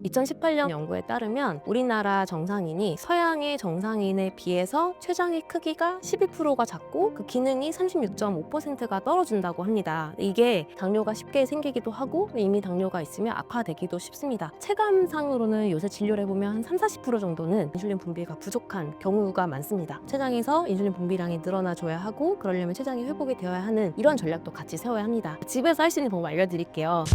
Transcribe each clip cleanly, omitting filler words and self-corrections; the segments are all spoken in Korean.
2018년 연구에 따르면 우리나라 정상인이 서양의 정상인에 비해서 췌장의 크기가 12%가 작고 그 기능이 36.5%가 떨어진다고 합니다. 이게 당뇨가 쉽게 생기기도 하고 이미 당뇨가 있으면 악화되기도 쉽습니다. 체감상으로는 요새 진료를 해보면 한 30-40% 정도는 인슐린 분비가 부족한 경우가 많습니다. 췌장에서 인슐린 분비량이 늘어나줘야 하고 그러려면 췌장이 회복이 되어야 하는 이런 전략도 같이 세워야 합니다. 집에서 할 수 있는 방법 알려드릴게요.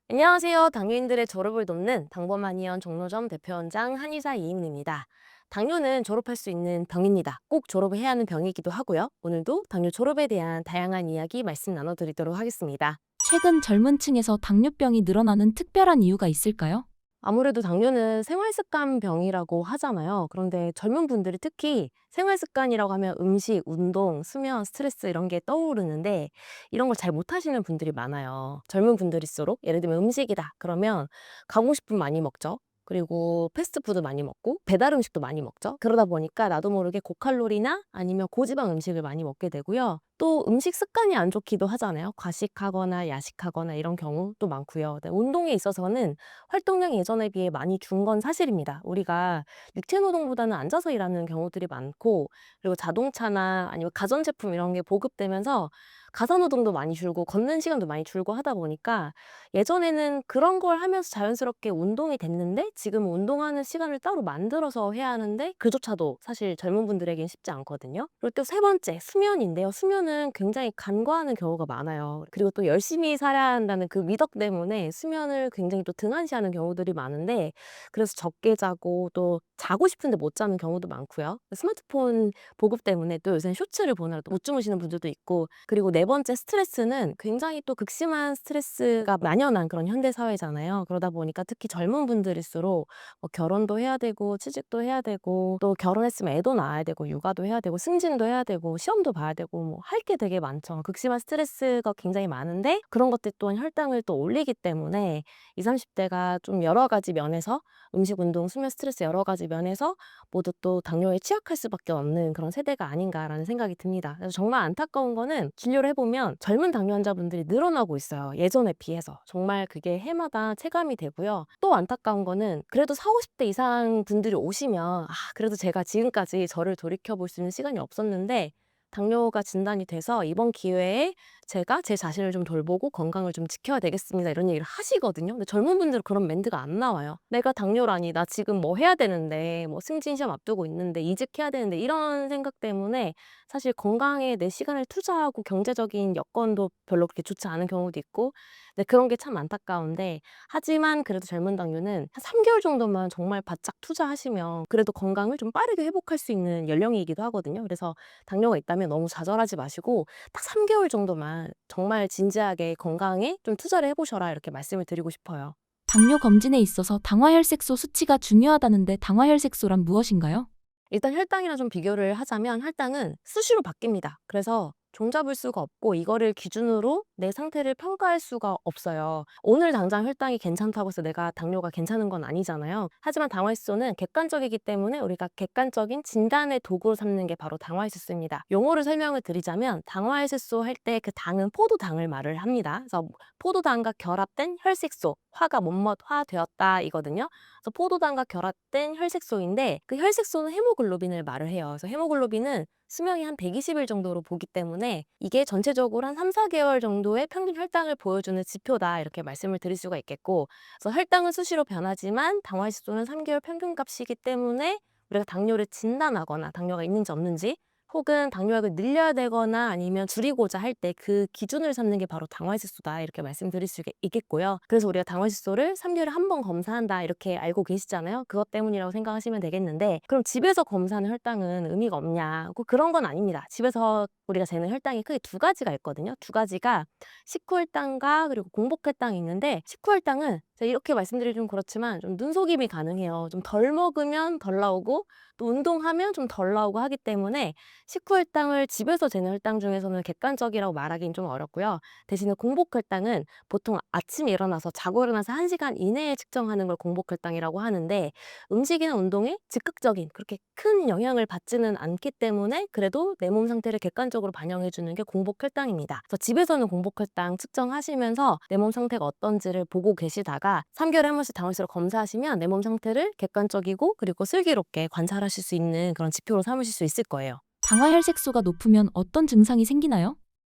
안녕하세요. 당뇨인들의 졸업을 돕는 당범한의원 종로점 대표원장 한의사 이임입니다. 당뇨는 졸업할 수 있는 병입니다. 꼭 졸업을 해야 하는 병이기도 하고요. 오늘도 당뇨 졸업에 대한 다양한 이야기 말씀 나눠드리도록 하겠습니다. 최근 젊은 층에서 당뇨병이 늘어나는 특별한 이유가 있을까요? 아무래도 당뇨는 생활습관병이라고 하잖아요. 그런데 젊은 분들이 특히 생활습관이라고 하면 음식, 운동, 수면, 스트레스 이런 게 떠오르는데 이런 걸 잘 못하시는 분들이 많아요. 젊은 분들일수록 예를 들면 음식이다. 그러면 가공식품 많이 먹죠. 그리고 패스트푸드 많이 먹고 배달 음식도 많이 먹죠. 그러다 보니까 나도 모르게 고칼로리나 아니면 고지방 음식을 많이 먹게 되고요. 또 음식 습관이 안 좋기도 하잖아요. 과식하거나 야식하거나 이런 경우도 많고요. 네, 운동에 있어서는 활동량이 예전에 비해 많이 준 건 사실입니다. 우리가 육체 노동보다는 앉아서 일하는 경우들이 많고 그리고 자동차나 아니면 가전제품 이런 게 보급되면서 가사 노동도 많이 줄고 걷는 시간도 많이 줄고 하다 보니까 예전에는 그런 걸 하면서 자연스럽게 운동이 됐는데 지금은 운동하는 시간을 따로 만들어서 해야 하는데 그조차도 사실 젊은 분들에겐 쉽지 않거든요. 그리고 또 세 번째, 수면인데요. 수면은 굉장히 간과하는 경우가 많아요. 그리고 또 열심히 살아야 한다는 그 미덕 때문에 수면을 굉장히 또 등한시하는 경우들이 많은데 그래서 적게 자고 또 자고 싶은데 못 자는 경우도 많고요. 스마트폰 보급 때문에 또 요새는 쇼츠를 보느라 또 못 주무시는 분들도 있고 그리고 네 번째 스트레스는 굉장히 또 극심한 스트레스가 만연한 그런 현대 사회잖아요. 그러다 보니까 특히 젊은 분들일수록 뭐 결혼도 해야 되고 취직도 해야 되고 또 결혼했으면 애도 낳아야 되고 육아도 해야 되고 승진도 해야 되고 시험도 봐야 되고 뭐 할 게 되게 많죠. 극심한 스트레스가 굉장히 많은데 그런 것들 또한 혈당을 또 올리기 때문에 20-30대가 좀 여러 가지 면에서 음식, 운동, 수면, 스트레스 여러 가지 면에서 모두 또 당뇨에 취약할 수밖에 없는 그런 세대가 아닌가라는 생각이 듭니다. 그래서 정말 안타까운 거는 진료를 해보면 젊은 당뇨 환자분들이 늘어나고 있어요. 예전에 비해서. 정말 그게 해마다 체감이 되고요. 또 안타까운 거는 그래도 40-50대 이상 분들이 오시면 그래도 제가 지금까지 저를 돌이켜볼 수 있는 시간이 없었는데 당뇨가 진단이 돼서 이번 기회에 제가 제 자신을 좀 돌보고 건강을 좀 지켜야 되겠습니다. 이런 얘기를 하시거든요. 근데 젊은 분들은 그런 멘트가 안 나와요. 내가 당뇨라니, 나 지금 뭐 해야 되는데, 뭐 승진 시험 앞두고 있는데, 이직해야 되는데, 이런 생각 때문에 사실 건강에 내 시간을 투자하고 경제적인 여건도 별로 그렇게 좋지 않은 경우도 있고, 네, 그런 게 참 안타까운데, 하지만 그래도 젊은 당뇨는 한 3개월 정도만 정말 바짝 투자하시면 그래도 건강을 좀 빠르게 회복할 수 있는 연령이기도 하거든요. 그래서 당뇨가 있다면 너무 좌절하지 마시고, 딱 3개월 정도만 정말 진지하게 건강에 좀 투자를 해보셔라 이렇게 말씀을 드리고 싶어요. 당뇨 검진에 있어서 당화혈색소 수치가 중요하다는데 당화혈색소란 무엇인가요? 일단 혈당이랑 좀 비교를 하자면 혈당은 수시로 바뀝니다. 그래서 종잡을 수가 없고 이거를 기준으로 내 상태를 평가할 수가 없어요. 오늘 당장 혈당이 괜찮다고 해서 내가 당뇨가 괜찮은 건 아니잖아요. 하지만 당화혈소는 객관적이기 때문에 우리가 객관적인 진단의 도구로 삼는 게 바로 당화혈소입니다. 용어를 설명을 드리자면 당화혈소 할 때 그 당은 포도당을 말을 합니다. 그래서 포도당과 결합된 혈색소, 화가 못못화되었다 이거든요. 그래서 포도당과 결합된 혈색소인데 그 혈색소는 헤모글로빈을 말을 해요. 그래서 헤모글로빈은 수명이 한 120일 정도로 보기 때문에 이게 전체적으로 한 3-4개월 정도의 평균 혈당을 보여주는 지표다 이렇게 말씀을 드릴 수가 있겠고 그래서 혈당은 수시로 변하지만 당화혈소는 3개월 평균값이기 때문에 우리가 당뇨를 진단하거나 당뇨가 있는지 없는지 혹은 당뇨약을 늘려야 되거나 아니면 줄이고자 할 때 그 기준을 삼는 게 바로 당화혈소다 이렇게 말씀드릴 수 있겠고요. 그래서 우리가 당화혈소를 3개월에 한 번 검사한다 이렇게 알고 계시잖아요. 그것 때문이라고 생각하시면 되겠는데 그럼 집에서 검사하는 혈당은 의미가 없냐? 꼭 그런 건 아닙니다. 집에서 우리가 재는 혈당이 크게 두 가지가 있거든요. 두 가지가 식후혈당과 그리고 공복혈당이 있는데 식후혈당은 제가 이렇게 말씀드리기 좀 그렇지만 좀 눈속임이 가능해요. 좀 덜 먹으면 덜 나오고 또 운동하면 좀 덜 나오고 하기 때문에 식후 혈당을 집에서 재는 혈당 중에서는 객관적이라고 말하기는 좀 어렵고요. 대신에 공복 혈당은 보통 아침에 일어나서 자고 일어나서 1시간 이내에 측정하는 걸 공복 혈당이라고 하는데 음식이나 운동에 즉각적인 그렇게 큰 영향을 받지는 않기 때문에 그래도 내 몸 상태를 객관적으로 반영해 주는 게 공복 혈당입니다. 그래서 집에서는 공복 혈당 측정하시면서 내 몸 상태가 어떤지를 보고 계시다가 3개월에 한 번씩 당일치로 검사하시면 내 몸 상태를 객관적이고 그리고 슬기롭게 관찰하실 수 있는 그런 지표로 삼으실 수 있을 거예요. 당화혈색소가 높으면 어떤 증상이 생기나요?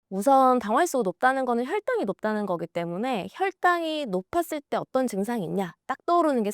우선 당화혈소가 높다는 거는 혈당이 높다는 거기 때문에 혈당이 높았을 때 어떤 증상이 있냐 딱 떠오르는 게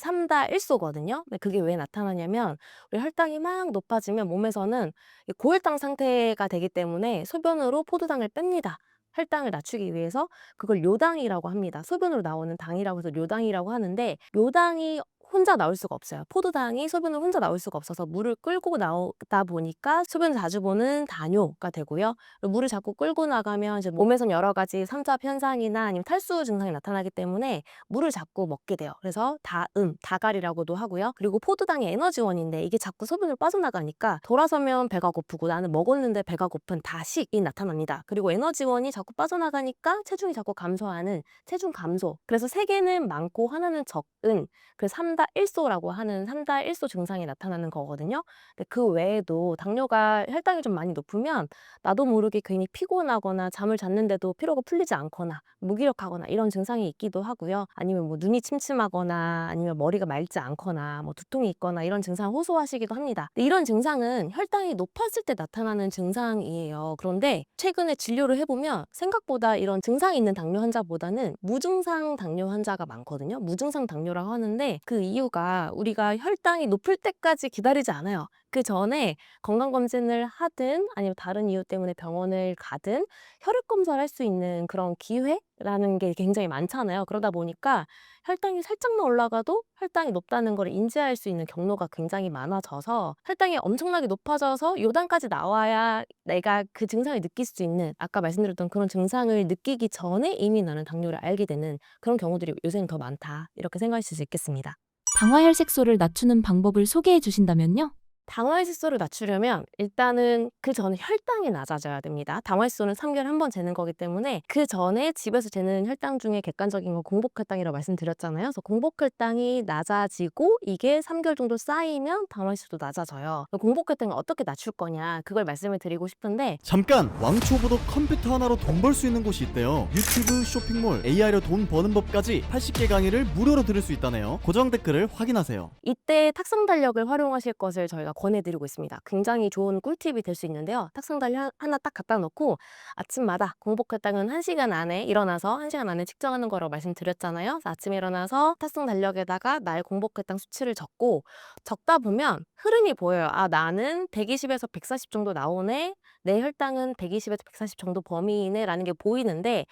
삼다일소거든요. 근데 그게 왜 나타나냐면 우리 혈당이 막 높아지면 몸에서는 이 고혈당 상태가 되기 때문에 소변으로 포도당을 뺍니다. 혈당을 낮추기 위해서 그걸 요당이라고 합니다. 소변으로 나오는 당이라고 해서 요당이라고 하는데 요당이 혼자 나올 수가 없어요. 포도당이 소변으로 혼자 나올 수가 없어서 물을 끌고 나오다 보니까 소변을 자주 보는 다뇨가 되고요. 물을 자꾸 끌고 나가면 이제 몸에선 여러 가지 삼투압 현상이나 아니면 탈수 증상이 나타나기 때문에 물을 자꾸 먹게 돼요. 그래서 다음, 다갈이라고도 하고요. 그리고 포도당이 에너지원인데 이게 자꾸 소변으로 빠져나가니까 돌아서면 배가 고프고 나는 먹었는데 배가 고픈 다식이 나타납니다. 그리고 에너지원이 자꾸 빠져나가니까 체중이 자꾸 감소하는 체중 감소. 그래서 세 개는 많고 하나는 적은 그 삼다일소라고 하는 삼다일소 증상이 나타나는 거거든요. 근데 그 외에도 당뇨가 혈당이 좀 많이 높으면 나도 모르게 괜히 피곤하거나 잠을 잤는데도 피로가 풀리지 않거나 무기력하거나 이런 증상이 있기도 하고요. 아니면 뭐 눈이 침침하거나 아니면 머리가 맑지 않거나 뭐 두통이 있거나 이런 증상을 호소하시기도 합니다. 근데 이런 증상은 혈당이 높았을 때 나타나는 증상이에요. 그런데 최근에 진료를 해보면 생각보다 이런 증상이 있는 당뇨 환자보다는 무증상 당뇨 환자가 많거든요. 무증상 당뇨라고 하는데 그 이유가 우리가 혈당이 높을 때까지 기다리지 않아요. 그 전에 건강검진을 하든 아니면 다른 이유 때문에 병원을 가든 혈액 검사를 할 수 있는 그런 기회라는 게 굉장히 많잖아요. 그러다 보니까 혈당이 살짝만 올라가도 혈당이 높다는 걸 인지할 수 있는 경로가 굉장히 많아져서 혈당이 엄청나게 높아져서 요단까지 나와야 내가 그 증상을 느낄 수 있는 아까 말씀드렸던 그런 증상을 느끼기 전에 이미 나는 당뇨를 알게 되는 그런 경우들이 요새는 더 많다. 이렇게 생각하실 수 있겠습니다. 당화혈색소를 낮추는 방법을 소개해 주신다면요? 당화혈색소를 낮추려면 일단은 그 전에 혈당이 낮아져야 됩니다. 당화혈색소는 3개월에 한 번 재는 거기 때문에 그 전에 집에서 재는 혈당 중에 객관적인 건 공복혈당이라고 말씀드렸잖아요. 그래서 공복혈당이 낮아지고 이게 3개월 정도 쌓이면 당화혈색소도 낮아져요. 공복혈당을 어떻게 낮출 거냐 그걸 말씀을 드리고 싶은데 잠깐! 왕초보도 컴퓨터 하나로 돈 벌 수 있는 곳이 있대요. 유튜브, 쇼핑몰, AI로 돈 버는 법까지 80개 강의를 무료로 들을 수 있다네요. 고정 댓글을 확인하세요. 이때 탁상 달력을 활용하실 것을 저희가 권해드리고 있습니다. 굉장히 좋은 꿀팁이 될 수 있는데요. 탁상 달력 하나 딱 갖다 놓고 아침마다 공복혈당은 1시간 안에 일어나서 1시간 안에 측정하는 거라고 말씀드렸잖아요. 그래서 아침에 일어나서 탁상 달력에다가 나의 공복혈당 수치를 적고 적다 보면 흐름이 보여요. 아, 나는 120에서 140 정도 나오네. 내 혈당은 120에서 140 정도 범위이네 라는 게 보이는데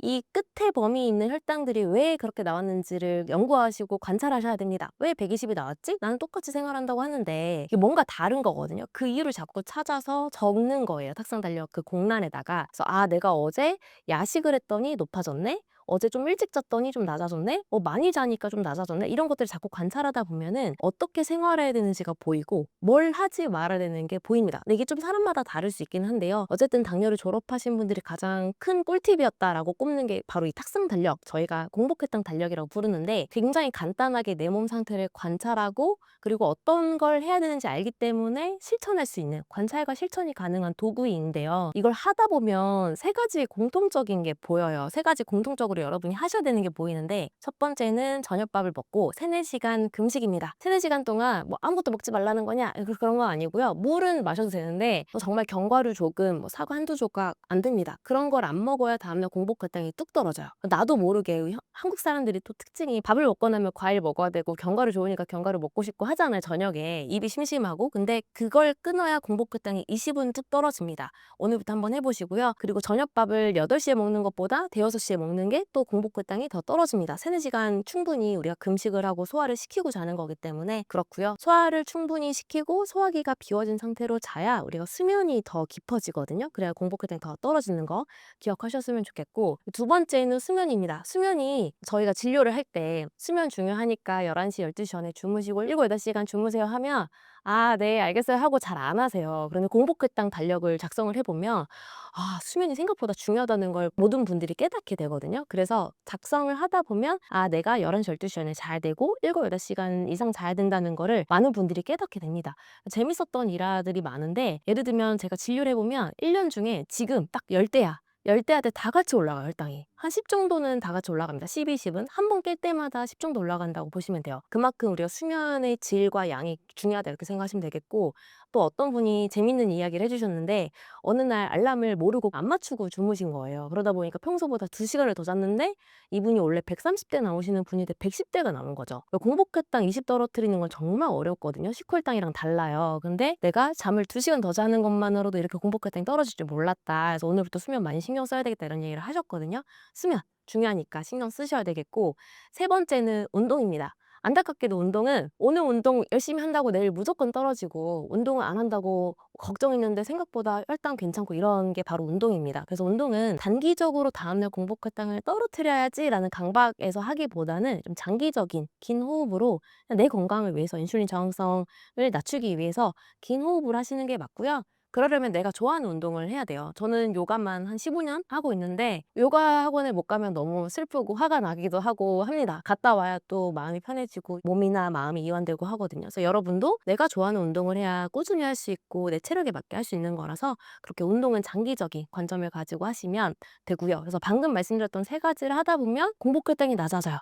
이 끝에 범위 있는 혈당들이 왜 그렇게 나왔는지를 연구하시고 관찰하셔야 됩니다. 왜 120이 나왔지? 나는 똑같이 생활한다고 하는데 이게 뭔가 다른 거거든요. 그 이유를 자꾸 찾아서 적는 거예요. 탁상 달력 그 공란에다가. 그래서 아, 내가 어제 야식을 했더니 높아졌네? 어제 좀 일찍 잤더니 좀 낮아졌네? 많이 자니까 좀 낮아졌네? 이런 것들을 자꾸 관찰하다 보면은 어떻게 생활해야 되는지가 보이고 뭘 하지 말아야 되는 게 보입니다. 근데 이게 좀 사람마다 다를 수 있긴 한데요. 어쨌든 당뇨를 졸업하신 분들이 가장 큰 꿀팁이었다라고 꼽는 게 바로 이 탁상 달력, 저희가 공복혈당 달력이라고 부르는데 굉장히 간단하게 내 몸 상태를 관찰하고 그리고 어떤 걸 해야 되는지 알기 때문에 실천할 수 있는 관찰과 실천이 가능한 도구인데요. 이걸 하다 보면 세 가지 공통적인 게 보여요. 세 가지 공통적으로 여러분이 하셔야 되는 게 보이는데 첫 번째는 저녁밥을 먹고 3-4시간 금식입니다. 3-4시간 동안 뭐 아무것도 먹지 말라는 거냐? 그런 건 아니고요. 물은 마셔도 되는데 정말 견과류 조금, 뭐 사과 한두 조각 안 됩니다. 그런 걸 안 먹어야 다음날 공복혈당이 뚝 떨어져요. 나도 모르게 한국 사람들이 또 특징이 밥을 먹고 나면 과일 먹어야 되고 견과류 좋으니까 견과류 먹고 싶고 하잖아요. 저녁에 입이 심심하고. 근데 그걸 끊어야 공복혈당이 20은 뚝 떨어집니다. 오늘부터 한번 해보시고요. 그리고 저녁밥을 8시에 먹는 것보다 대여섯 시에 먹는 게 때문에 또 공복혈당이 더 떨어집니다. 3-4시간 충분히 우리가 금식을 하고 소화를 시키고 자는 거기 때문에 그렇고요. 소화를 충분히 시키고 소화기가 비워진 상태로 자야 우리가 수면이 더 깊어지거든요. 그래야 공복혈당이 더 떨어지는 거 기억하셨으면 좋겠고, 두 번째는 수면입니다. 수면이 저희가 진료를 할 때 수면 중요하니까 11시, 12시 전에 주무시고 7, 8시간 주무세요 하면 아, 네, 알겠어요 하고 잘 안 하세요. 그런데 공복혈당 달력을 작성을 해보면 아, 수면이 생각보다 중요하다는 걸 모든 분들이 깨닫게 되거든요. 그래서 작성을 하다 보면 아, 내가 11시, 12시 전에 자야 되고 7, 8시간 이상 자야 된다는 거를 많은 분들이 깨닫게 됩니다. 재밌었던 일화들이 많은데, 예를 들면 제가 진료를 해보면 1년 중에 지금 딱 10대야. 10대한테 다 같이 올라가요, 혈당이. 한 10 정도는 다 같이 올라갑니다. 12, 10은. 한 번 깰 때마다 10 정도 올라간다고 보시면 돼요. 그만큼 우리가 수면의 질과 양이 중요하다 이렇게 생각하시면 되겠고, 또 어떤 분이 재밌는 이야기를 해주셨는데 어느 날 알람을 모르고 안 맞추고 주무신 거예요. 그러다 보니까 평소보다 2시간을 더 잤는데 이분이 원래 130대 나오시는 분인데 110대가 나온 거죠. 공복혈당 20 떨어뜨리는 건 정말 어렵거든요. 식혈당이랑 달라요. 근데 내가 잠을 2시간 더 자는 것만으로도 이렇게 공복혈당이 떨어질 줄 몰랐다. 그래서 오늘부터 수면 많이 신경 써야 되겠다 이런 얘기를 하셨거든요. 수면 중요하니까 신경 쓰셔야 되겠고, 세 번째는 운동입니다. 안타깝게도 운동은 오늘 운동 열심히 한다고 내일 무조건 떨어지고, 운동을 안 한다고 걱정했는데 생각보다 혈당 괜찮고, 이런 게 바로 운동입니다. 그래서 운동은 단기적으로 다음날 공복혈당을 떨어뜨려야지라는 강박에서 하기보다는 좀 장기적인 긴 호흡으로 그냥 내 건강을 위해서, 인슐린 저항성을 낮추기 위해서 긴 호흡을 하시는 게 맞고요. 그러려면 내가 좋아하는 운동을 해야 돼요. 저는 요가만 한 15년 하고 있는데 요가 학원에 못 가면 너무 슬프고 화가 나기도 하고 합니다. 갔다 와야 또 마음이 편해지고 몸이나 마음이 이완되고 하거든요. 그래서 여러분도 내가 좋아하는 운동을 해야 꾸준히 할 수 있고 내 체력에 맞게 할 수 있는 거라서 그렇게 운동은 장기적인 관점을 가지고 하시면 되고요. 그래서 방금 말씀드렸던 세 가지를 하다 보면 공복혈당이 낮아져요.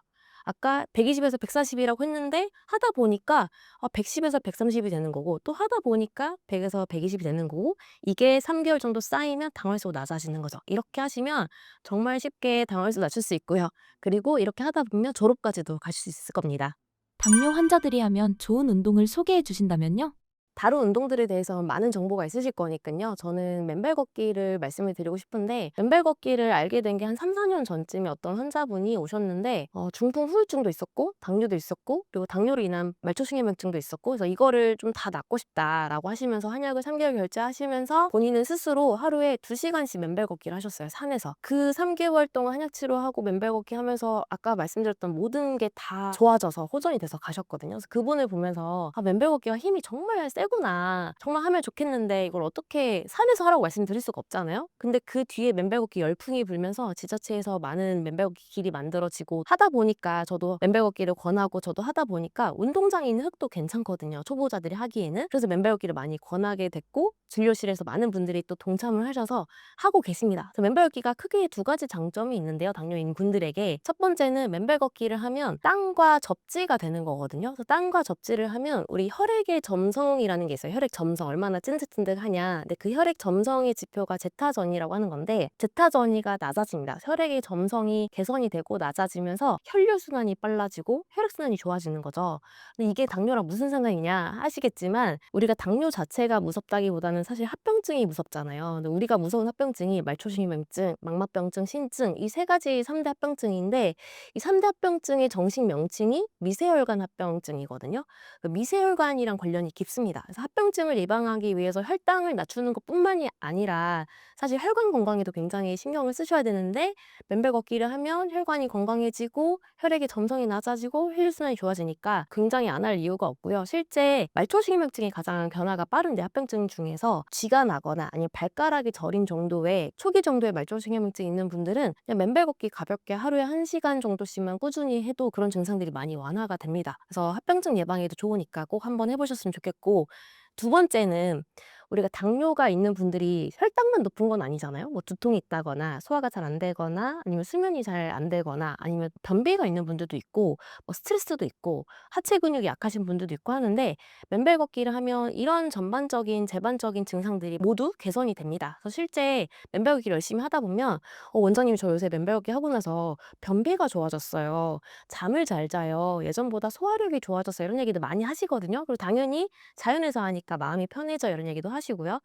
아까 120에서 140이라고 했는데 하다 보니까 110에서 130이 되는 거고, 또 하다 보니까 100에서 120이 되는 거고, 이게 3개월 정도 쌓이면 당활수가 낮아지는 거죠. 이렇게 하시면 정말 쉽게 당활수 낮출 수 있고요. 그리고 이렇게 하다 보면 졸업까지도 가실 수 있을 겁니다. 당뇨 환자들이 하면 좋은 운동을 소개해 주신다면요? 다른 운동들에 대해서 많은 정보가 있으실 거니까요. 저는 맨발 걷기를 말씀을 드리고 싶은데, 맨발 걷기를 알게 된 게 한 3, 4년 전쯤에 어떤 환자분이 오셨는데 중풍 후유증도 있었고 당뇨도 있었고 그리고 당뇨로 인한 말초신경염증도 있었고, 그래서 이거를 좀 다 낫고 싶다라고 하시면서 한약을 3개월 결제하시면서 본인은 스스로 하루에 2시간씩 맨발 걷기를 하셨어요, 산에서. 그 3개월 동안 한약 치료하고 맨발 걷기 하면서 아까 말씀드렸던 모든 게 다 좋아져서 호전이 돼서 가셨거든요. 그래서 그분을 보면서 아, 맨발 걷기가 힘이 정말 세구나. 정말 하면 좋겠는데 이걸 어떻게 산에서 하라고 말씀드릴 수가 없잖아요. 근데 그 뒤에 맨발 걷기 열풍이 불면서 지자체에서 많은 맨발 걷기 길이 만들어지고 하다 보니까 저도 맨발 걷기를 권하고, 저도 하다 보니까 운동장에 있는 흙도 괜찮거든요, 초보자들이 하기에는. 그래서 맨발 걷기를 많이 권하게 됐고, 진료실에서 많은 분들이 또 동참을 하셔서 하고 계십니다. 그래서 맨발 걷기가 크게 2가지 장점이 있는데요, 당뇨인 분들에게. 첫 번째는 맨발 걷기를 하면 땀과 접지가 되는 거거든요. 그래서 땀과 접지를 하면 우리 혈액의 점성이라는 게 있어요. 혈액 점성, 얼마나 찐득찐득하냐. 근데 그 혈액 점성의 지표가 제타전이라고 하는 건데, 제타전이가 낮아집니다. 혈액의 점성이 개선이 되고 낮아지면서 혈류순환이 빨라지고 혈액순환이 좋아지는 거죠. 근데 이게 당뇨랑 무슨 상관이냐 하시겠지만, 우리가 당뇨 자체가 무섭다기보다는 사실 합병증이 무섭잖아요. 근데 우리가 무서운 합병증이 말초신경염증, 망막병증, 신증, 이 3가지 3대 합병증인데, 이 3대 합병증의 정식 명칭이 미세혈관 합병증이거든요. 그 미세혈관이랑 관련이 깊습니다. 그래서 합병증을 예방하기 위해서 혈당을 낮추는 것뿐만이 아니라 사실 혈관 건강에도 굉장히 신경을 쓰셔야 되는데, 맨발 걷기를 하면 혈관이 건강해지고 혈액의 점성이 낮아지고 혈류순환이 좋아지니까 굉장히 안 할 이유가 없고요. 실제 말초신경증이 가장 변화가 빠른 뇌합병증 중에서 쥐가 나거나 아니면 발가락이 저린 정도의 초기 정도의 말초신경증이 있는 분들은 그냥 맨발 걷기 가볍게 하루에 1시간 정도씩만 꾸준히 해도 그런 증상들이 많이 완화가 됩니다. 그래서 합병증 예방에도 좋으니까 꼭 한번 해보셨으면 좋겠고, 두 번째는 우리가 당뇨가 있는 분들이 혈당만 높은 건 아니잖아요. 뭐 두통이 있다거나 소화가 잘 안 되거나 아니면 수면이 잘 안 되거나 아니면 변비가 있는 분들도 있고 뭐 스트레스도 있고 하체 근육이 약하신 분들도 있고 하는데, 맨발 걷기를 하면 이런 전반적인 재반적인 증상들이 모두 개선이 됩니다. 그래서 실제 맨발 걷기를 열심히 하다 보면 원장님이 저 요새 맨발 걷기 하고 나서 변비가 좋아졌어요. 잠을 잘 자요. 예전보다 소화력이 좋아졌어요. 이런 얘기도 많이 하시거든요. 그리고 당연히 자연에서 하니까 마음이 편해져 이런 얘기도 하시고요.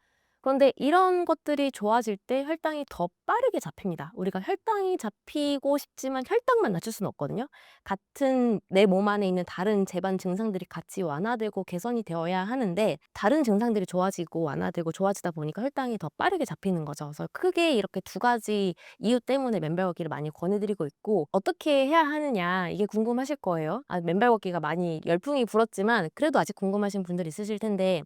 그런데 이런 것들이 좋아질 때 혈당이 더 빠르게 잡힙니다. 우리가 혈당이 잡히고 싶지만 혈당만 낮출 수는 없거든요. 같은 내 몸 안에 있는 다른 재반 증상들이 같이 완화되고 개선이 되어야 하는데 다른 증상들이 좋아지고 완화되고 좋아지다 보니까 혈당이 더 빠르게 잡히는 거죠. 그래서 크게 이렇게 두 가지 이유 때문에 맨발 걷기를 많이 권해드리고 있고 어떻게 해야 하느냐 이게 궁금하실 거예요. 맨발 걷기가 많이 열풍이 불었지만 그래도 아직 궁금하신 분들 있으실 텐데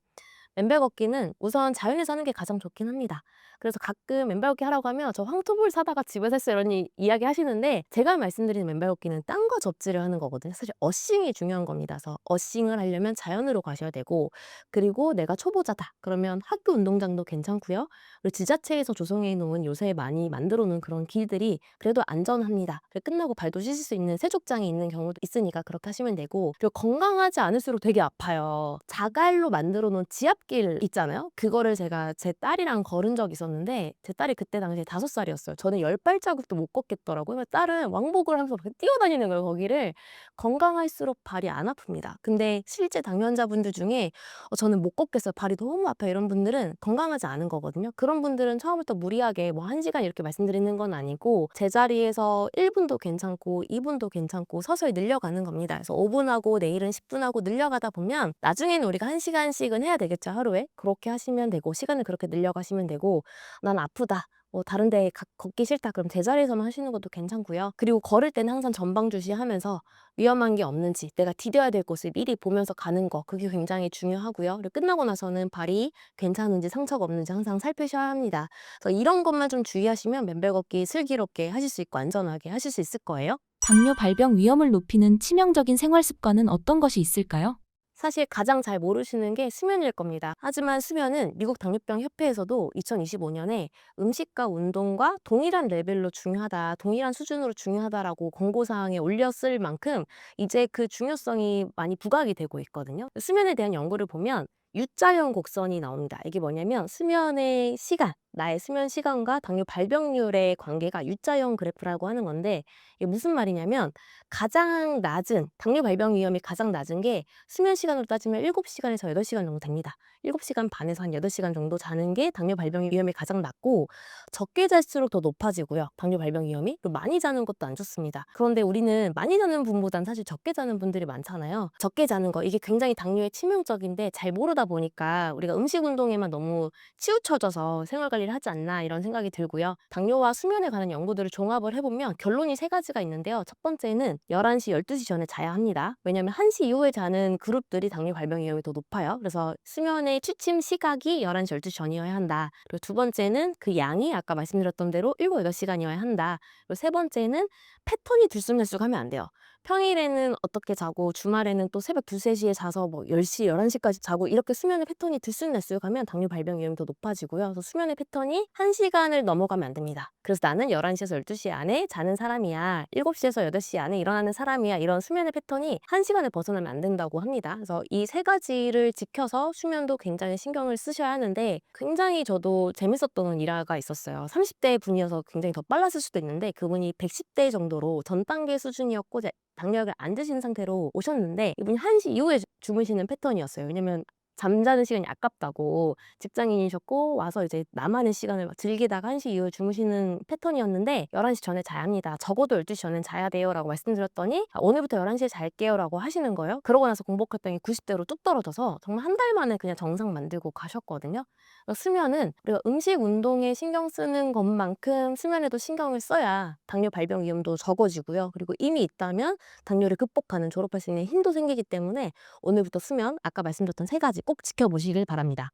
맨발 걷기는 우선 자연에서 하는 게 가장 좋긴 합니다. 그래서 가끔 맨발 걷기 하라고 하면 저 황토불 사다가 집에서 했어요 이런 이야기 하시는데 제가 말씀드리는 맨발 걷기는 땅과 접지를 하는 거거든요. 사실 어싱이 중요한 겁니다. 그래서 어싱을 하려면 자연으로 가셔야 되고 그리고 내가 초보자다 그러면 학교 운동장도 괜찮고요. 그리고 지자체에서 조성해 놓은 요새 많이 만들어 놓은 그런 길들이 그래도 안전합니다. 끝나고 발도 씻을 수 있는 세족장이 있는 경우도 있으니까 그렇게 하시면 되고 그리고 건강하지 않을수록 되게 아파요. 자갈로 만들어 놓은 지압길 있잖아요. 그거를 제가 제 딸이랑 걸은 적이 있었는데 제 딸이 그때 당시에 5살이었어요. 저는 10발자국도 못 걷겠더라고요. 딸은 왕복을 하면서 막 뛰어다니는 거예요, 거기를. 건강할수록 발이 안 아픕니다. 근데 실제 당뇨환자분들 중에 저는 못 걷겠어요. 발이 너무 아파요. 이런 분들은 건강하지 않은 거거든요. 그런 분들은 처음부터 무리하게 뭐 1시간 이렇게 말씀드리는 건 아니고 제자리에서 1분도 괜찮고 2분도 괜찮고 서서히 늘려가는 겁니다. 그래서 5분하고 내일은 10분하고 늘려가다 보면 나중에는 우리가 1시간씩은 해야 되겠죠, 하루에. 그렇게 하시면 되고 시간을 그렇게 늘려가시면 되고 난 아프다. 다른 데 걷기 싫다. 그럼 제자리에서만 하시는 것도 괜찮고요. 그리고 걸을 때는 항상 전방주시하면서 위험한 게 없는지 내가 디뎌야 될 곳을 미리 보면서 가는 거 그게 굉장히 중요하고요. 그리고 끝나고 나서는 발이 괜찮은지 상처가 없는지 항상 살피셔야 합니다. 그래서 이런 것만 좀 주의하시면 맨발 걷기 슬기롭게 하실 수 있고 안전하게 하실 수 있을 거예요. 당뇨 발병 위험을 높이는 치명적인 생활 습관은 어떤 것이 있을까요? 사실 가장 잘 모르시는 게 수면일 겁니다. 하지만 수면은 미국 당뇨병 협회에서도 2025년에 음식과 운동과 동일한 레벨로 중요하다, 동일한 수준으로 중요하다라고 공고사항에 올렸을 만큼 이제 그 중요성이 많이 부각이 되고 있거든요. 수면에 대한 연구를 보면 U자형 곡선이 나옵니다. 이게 뭐냐면 수면의 시간, 나의 수면 시간과 당뇨 발병률의 관계가 U자형 그래프라고 하는 건데 이게 무슨 말이냐면 가장 낮은 당뇨 발병 위험이 가장 낮은 게 수면 시간으로 따지면 7시간에서 8시간 정도 됩니다. 7시간 반에서 한 8시간 정도 자는 게 당뇨 발병 위험이 가장 낮고 적게 잘수록 더 높아지고요. 당뇨 발병 위험이. 그리고 많이 자는 것도 안 좋습니다. 그런데 우리는 많이 자는 분보단 사실 적게 자는 분들이 많잖아요. 적게 자는 거 이게 굉장히 당뇨에 치명적인데 잘 모르다 보니까 우리가 음식 운동에만 너무 치우쳐져서 생활 관리를 하지 않나 이런 생각이 들고요. 당뇨와 수면에 관한 연구들을 종합을 해보면 결론이 3가지가 있는데요. 첫 번째는 11시, 12시 전에 자야 합니다. 왜냐하면 1시 이후에 자는 그룹들이 당뇨 발병 위험이 더 높아요. 그래서 수면의 취침 시각이 11시, 12시 전이어야 한다. 그리고 두 번째는 그 양이 아까 말씀드렸던 대로 7, 8시간이어야 한다. 그리고 세 번째는 패턴이 들쑥날쑥하면 안 돼요. 평일에는 어떻게 자고 주말에는 또 새벽 2, 3시에 자서 뭐 10시, 11시까지 자고 이렇게 수면의 패턴이 들쑥날쑥하면 당뇨 발병 위험이 더 높아지고요. 그래서 수면의 패턴이 1시간을 넘어가면 안 됩니다. 그래서 나는 11시에서 12시 안에 자는 사람이야. 7시에서 8시 안에 일어나는 사람이야. 이런 수면의 패턴이 1시간을 벗어나면 안 된다고 합니다. 그래서 이 3가지를 지켜서 수면도 굉장히 신경을 쓰셔야 하는데 굉장히 저도 재밌었던 일화가 있었어요. 30대 분이어서 굉장히 더 빨랐을 수도 있는데 그분이 110대 정도로 전 단계 수준이었고 당뇨약을 안 드신 상태로 오셨는데 이분이 1시 이후에 주무시는 패턴이었어요. 왜냐면 잠자는 시간이 아깝다고 직장인이셨고 와서 이제 나만의 시간을 막 즐기다가 1시 이후에 주무시는 패턴이었는데 11시 전에 자야 합니다. 적어도 12시 전엔 자야 돼요 라고 말씀드렸더니 오늘부터 11시에 잘게요 라고 하시는 거예요. 그러고 나서 공복 혈당이 90대로 뚝 떨어져서 정말 한 달 만에 그냥 정상 만들고 가셨거든요. 수면은 우리가 음식, 운동에 신경 쓰는 것만큼 수면에도 신경을 써야 당뇨 발병 위험도 적어지고요. 그리고 이미 있다면 당뇨를 극복하는 졸업할 수 있는 힘도 생기기 때문에 오늘부터 수면, 아까 말씀드렸던 3가지 꼭 지켜보시길 바랍니다.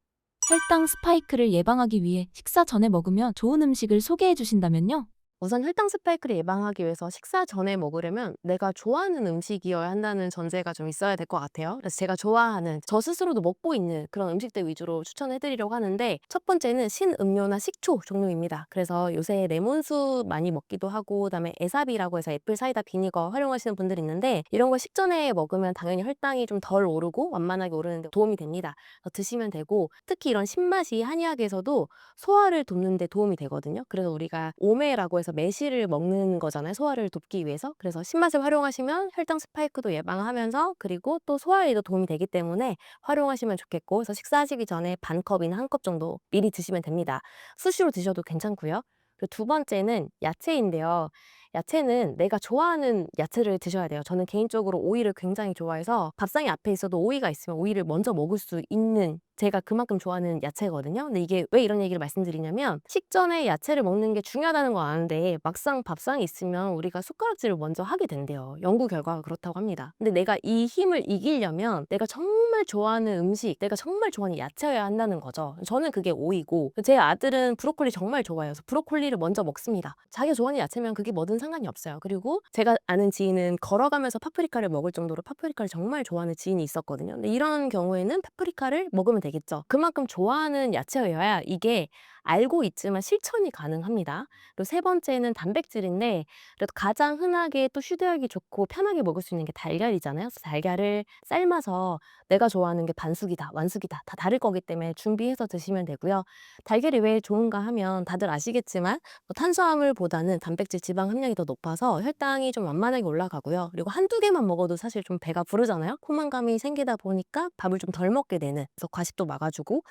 혈당 스파이크를 예방하기 위해 식사 전에 먹으면 좋은 음식을 소개해 주신다면요? 우선 혈당 스파이크를 예방하기 위해서 식사 전에 먹으려면 내가 좋아하는 음식이어야 한다는 전제가 좀 있어야 될 것 같아요. 그래서 제가 좋아하는, 저 스스로도 먹고 있는 그런 음식들 위주로 추천해드리려고 하는데 첫 번째는 신음료나 식초 종류입니다. 그래서 요새 레몬수 많이 먹기도 하고 그다음에 에사비라고 해서 애플 사이다 비니거 활용하시는 분들이 있는데 이런 걸 식전에 먹으면 당연히 혈당이 좀 덜 오르고 완만하게 오르는데 도움이 됩니다. 그래서 드시면 되고 특히 이런 신맛이 한의학에서도 소화를 돕는 데 도움이 되거든요. 그래서 우리가 오메라고 해서 매실을 먹는 거잖아요, 소화를 돕기 위해서. 그래서 신맛을 활용하시면 혈당 스파이크도 예방하면서 그리고 또 소화에도 도움이 되기 때문에 활용하시면 좋겠고, 그래서 식사하시기 전에 반 컵이나 한 컵 정도 미리 드시면 됩니다. 수시로 드셔도 괜찮고요. 그리고 두 번째는 야채인데요. 야채는 내가 좋아하는 야채를 드셔야 돼요. 저는 개인적으로 오이를 굉장히 좋아해서 밥상이 앞에 있어도 오이가 있으면 오이를 먼저 먹을 수 있는, 제가 그만큼 좋아하는 야채거든요. 근데 이게 왜 이런 얘기를 말씀드리냐면, 식전에 야채를 먹는 게 중요하다는 거 아는데 막상 밥상이 있으면 우리가 숟가락질을 먼저 하게 된대요. 연구 결과가 그렇다고 합니다. 근데 내가 이 힘을 이기려면 내가 정말 좋아하는 음식, 내가 정말 좋아하는 야채여야 한다는 거죠. 저는 그게 오이고, 제 아들은 브로콜리 정말 좋아해서 브로콜리를 먼저 먹습니다. 자기가 좋아하는 야채면 그게 뭐든 상관이 없어요. 그리고 제가 아는 지인은 걸어가면서 파프리카를 먹을 정도로 파프리카를 정말 좋아하는 지인이 있었거든요. 근데 이런 경우에는 파프리카를 먹으면 되겠죠. 그만큼 좋아하는 야채여야 이게 알고 있지만 실천이 가능합니다. 그리고 세 번째는 단백질인데, 그래도 가장 흔하게 또 휴대하기 좋고 편하게 먹을 수 있는 게 달걀이잖아요. 그래서 달걀을 삶아서 내가 좋아하는 게 반숙이다, 완숙이다 다 다를 거기 때문에 준비해서 드시면 되고요. 달걀이 왜 좋은가 하면 다들 아시겠지만 탄수화물보다는 단백질, 지방 함량이 더 높아서 혈당이 좀 완만하게 올라가고요. 그리고 한두 개만 먹어도 사실 좀 배가 부르잖아요. 포만감이 생기다 보니까 밥을 좀 덜 먹게 되는, 그래서 과식도 막아주고,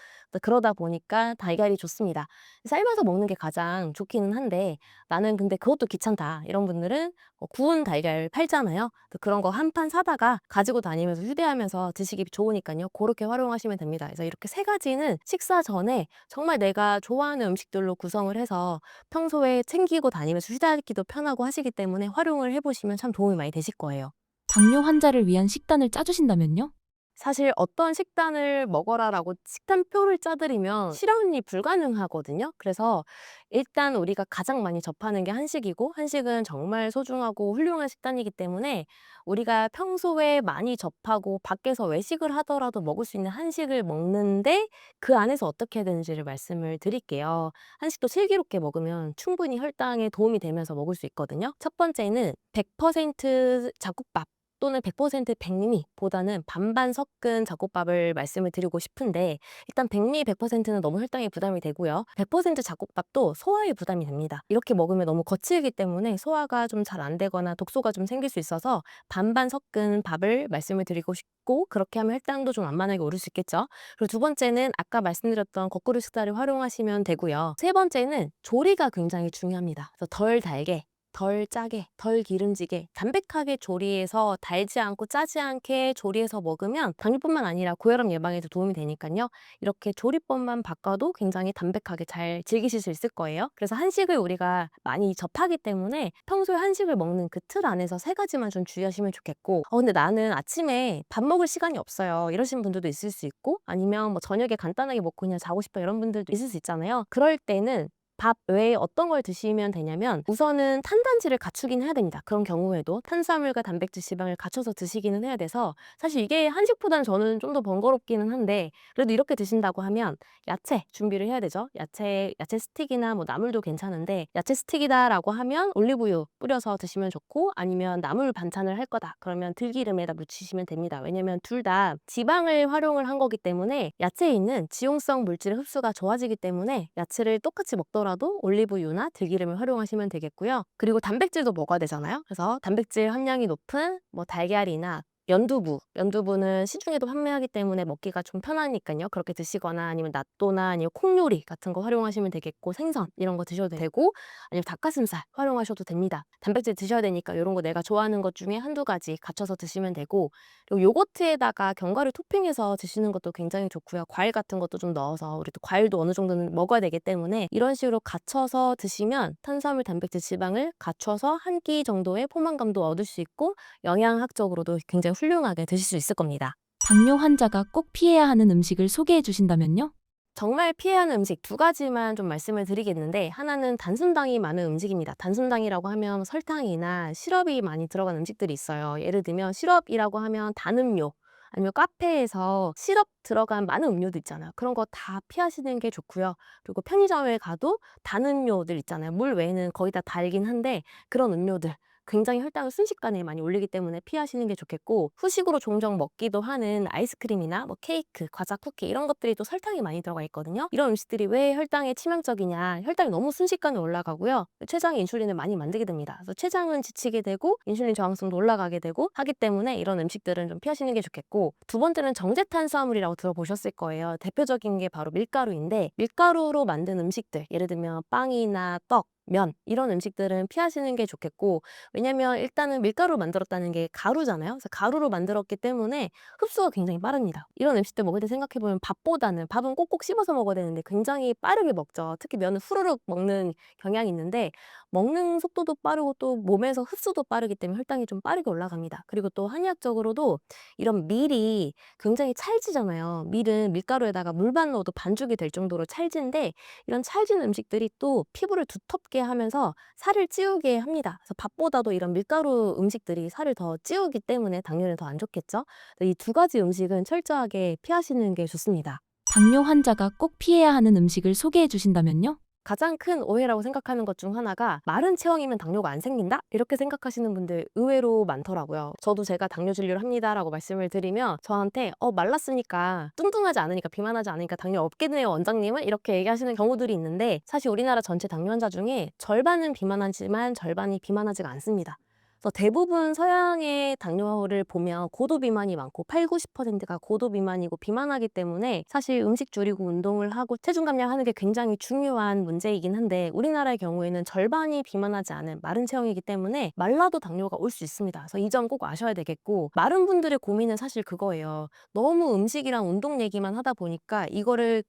그러다 보니까 달걀이 좋습니다. 삶아서 먹는 게 가장 좋기는 한데, 나는 근데 그것도 귀찮다 이런 분들은 구운 달걀 팔잖아요. 그런 거 한 판 사다가 가지고 다니면서 휴대하면서 드시기 좋으니까요. 그렇게 활용하시면 됩니다. 그래서 이렇게 세 가지는 식사 전에 정말 내가 좋아하는 음식들로 구성을 해서 평소에 챙기고 다니면서 휴대하기도 편하고 하시기 때문에 활용을 해보시면 참 도움이 많이 되실 거예요. 당뇨 환자를 위한 식단을 짜주신다면요? 사실 어떤 식단을 먹어라라고 식단표를 짜드리면 실현이 불가능하거든요. 그래서 일단 우리가 가장 많이 접하는 게 한식이고, 한식은 정말 소중하고 훌륭한 식단이기 때문에 우리가 평소에 많이 접하고 밖에서 외식을 하더라도 먹을 수 있는 한식을 먹는데, 그 안에서 어떻게 해야 되는지를 말씀을 드릴게요. 한식도 슬기롭게 먹으면 충분히 혈당에 도움이 되면서 먹을 수 있거든요. 첫 번째는 100% 잡곡밥 또는 100% 백미보다는 반반 섞은 잡곡밥을 말씀을 드리고 싶은데, 일단 백미 100%는 너무 혈당에 부담이 되고요. 100% 잡곡밥도 소화에 부담이 됩니다. 이렇게 먹으면 너무 거칠기 때문에 소화가 좀 잘 안 되거나 독소가 좀 생길 수 있어서 반반 섞은 밥을 말씀을 드리고 싶고, 그렇게 하면 혈당도 좀 완만하게 오를 수 있겠죠. 그리고 두 번째는 아까 말씀드렸던 거꾸로 식사를 활용하시면 되고요. 세 번째는 조리가 굉장히 중요합니다. 그래서 덜 달게, 덜 짜게, 덜 기름지게, 담백하게 조리해서 달지 않고 짜지 않게 조리해서 먹으면 당뇨뿐만 아니라 고혈압 예방에도 도움이 되니까요. 이렇게 조리법만 바꿔도 굉장히 담백하게 잘 즐기실 수 있을 거예요. 그래서 한식을 우리가 많이 접하기 때문에 평소에 한식을 먹는 그 틀 안에서 세 가지만 좀 주의하시면 좋겠고, 근데 나는 아침에 밥 먹을 시간이 없어요, 이러신 분들도 있을 수 있고, 아니면 뭐 저녁에 간단하게 먹고 그냥 자고 싶어 이런 분들도 있을 수 있잖아요. 그럴 때는 밥 외에 어떤 걸 드시면 되냐면, 우선은 탄단지를 갖추긴 해야 됩니다. 그런 경우에도 탄수화물과 단백질, 지방을 갖춰서 드시기는 해야 돼서, 사실 이게 한식보다는 저는 좀 더 번거롭기는 한데, 그래도 이렇게 드신다고 하면 야채 준비를 해야 되죠. 야채 스틱이나 뭐 나물도 괜찮은데, 야채 스틱이다라고 하면 올리브유 뿌려서 드시면 좋고, 아니면 나물 반찬을 할 거다 그러면 들기름에다 묻히시면 됩니다. 왜냐면 둘 다 지방을 활용을 한 거기 때문에 야채에 있는 지용성 물질의 흡수가 좋아지기 때문에 야채를 똑같이 먹더라도 올리브유나 들기름을 활용하시면 되겠고요. 그리고 단백질도 먹어야 되잖아요. 그래서 단백질 함량이 높은 뭐 달걀이나 연두부는 시중에도 판매하기 때문에 먹기가 좀 편하니까요. 그렇게 드시거나, 아니면 낫또나 아니면 콩요리 같은 거 활용하시면 되겠고, 생선 이런 거 드셔도 되고, 아니면 닭가슴살 활용하셔도 됩니다. 단백질 드셔야 되니까 이런 거 내가 좋아하는 것 중에 한두 가지 갖춰서 드시면 되고, 그리고 요거트에다가 견과류 토핑해서 드시는 것도 굉장히 좋고요. 과일 같은 것도 좀 넣어서, 우리 또 과일도 어느 정도는 먹어야 되기 때문에 이런 식으로 갖춰서 드시면 탄수화물, 단백질, 지방을 갖춰서 한 끼 정도의 포만감도 얻을 수 있고, 영양학적으로도 굉장히 훌륭하게 드실 수 있을 겁니다. 당뇨 환자가 꼭 피해야 하는 음식을 소개해 주신다면요? 정말 피해야 하는 음식 두 가지만 좀 말씀을 드리겠는데, 하나는 단순당이 많은 음식입니다. 단순당이라고 하면 설탕이나 시럽이 많이 들어간 음식들이 있어요. 예를 들면 시럽이라고 하면 단 음료, 아니면 카페에서 시럽 들어간 많은 음료도 있잖아요. 그런 거 다 피하시는 게 좋고요. 그리고 편의점에 가도 단 음료들 있잖아요. 물 외에는 거의 다 달긴 한데, 그런 음료들 굉장히 혈당을 순식간에 많이 올리기 때문에 피하시는 게 좋겠고, 후식으로 종종 먹기도 하는 아이스크림이나 뭐 케이크, 과자, 쿠키 이런 것들이 또 설탕이 많이 들어가 있거든요. 이런 음식들이 왜 혈당에 치명적이냐, 혈당이 너무 순식간에 올라가고요, 췌장에 인슐린을 많이 만들게 됩니다. 그래서 췌장은 지치게 되고 인슐린 저항성도 올라가게 되고 하기 때문에 이런 음식들은 좀 피하시는 게 좋겠고, 두 번째는 정제탄수화물이라고 들어보셨을 거예요. 대표적인 게 바로 밀가루인데, 밀가루로 만든 음식들, 예를 들면 빵이나 떡, 면 이런 음식들은 피하시는 게 좋겠고, 왜냐면 일단은 밀가루로 만들었다는 게 가루잖아요. 그래서 가루로 만들었기 때문에 흡수가 굉장히 빠릅니다. 이런 음식들 먹을 때 생각해보면 밥보다는, 밥은 꼭꼭 씹어서 먹어야 되는데 굉장히 빠르게 먹죠. 특히 면은 후루룩 먹는 경향이 있는데, 먹는 속도도 빠르고 또 몸에서 흡수도 빠르기 때문에 혈당이 좀 빠르게 올라갑니다. 그리고 또 한의학적으로도 이런 밀이 굉장히 찰지잖아요. 밀은 밀가루에다가 물만 넣어도 반죽이 될 정도로 찰진데, 이런 찰진 음식들이 또 피부를 두텁게 하면서 살을 찌우게 합니다. 그래서 밥보다도 이런 밀가루 음식들이 살을 더 찌우기 때문에 당뇨는 더 안 좋겠죠. 이 두 가지 음식은 철저하게 피하시는 게 좋습니다. 당뇨 환자가 꼭 피해야 하는 음식을 소개해 주신다면요? 가장 큰 오해라고 생각하는 것 중 하나가, 마른 체형이면 당뇨가 안 생긴다? 이렇게 생각하시는 분들 의외로 많더라고요. 저도 제가 당뇨 진료를 합니다라고 말씀을 드리면 저한테 말랐으니까, 뚱뚱하지 않으니까, 비만하지 않으니까 당뇨 없겠네요 원장님은, 이렇게 얘기하시는 경우들이 있는데, 사실 우리나라 전체 당뇨 환자 중에 절반은 비만하지만 절반이 비만하지가 않습니다. 그래서 대부분 서양의 당뇨를 보면 고도 비만이 많고 8, 90%가 고도 비만이고 비만하기 때문에 사실 음식 줄이고 운동을 하고 체중 감량하는 게 굉장히 중요한 문제이긴 한데, 우리나라의 경우에는 절반이 비만하지 않은 마른 체형이기 때문에 말라도 당뇨가 올 수 있습니다. 그래서 이 점 꼭 아셔야 되겠고, 마른 분들의 고민은 사실 그거예요. 너무 음식이랑 운동 얘기만 하다 보니까 이거를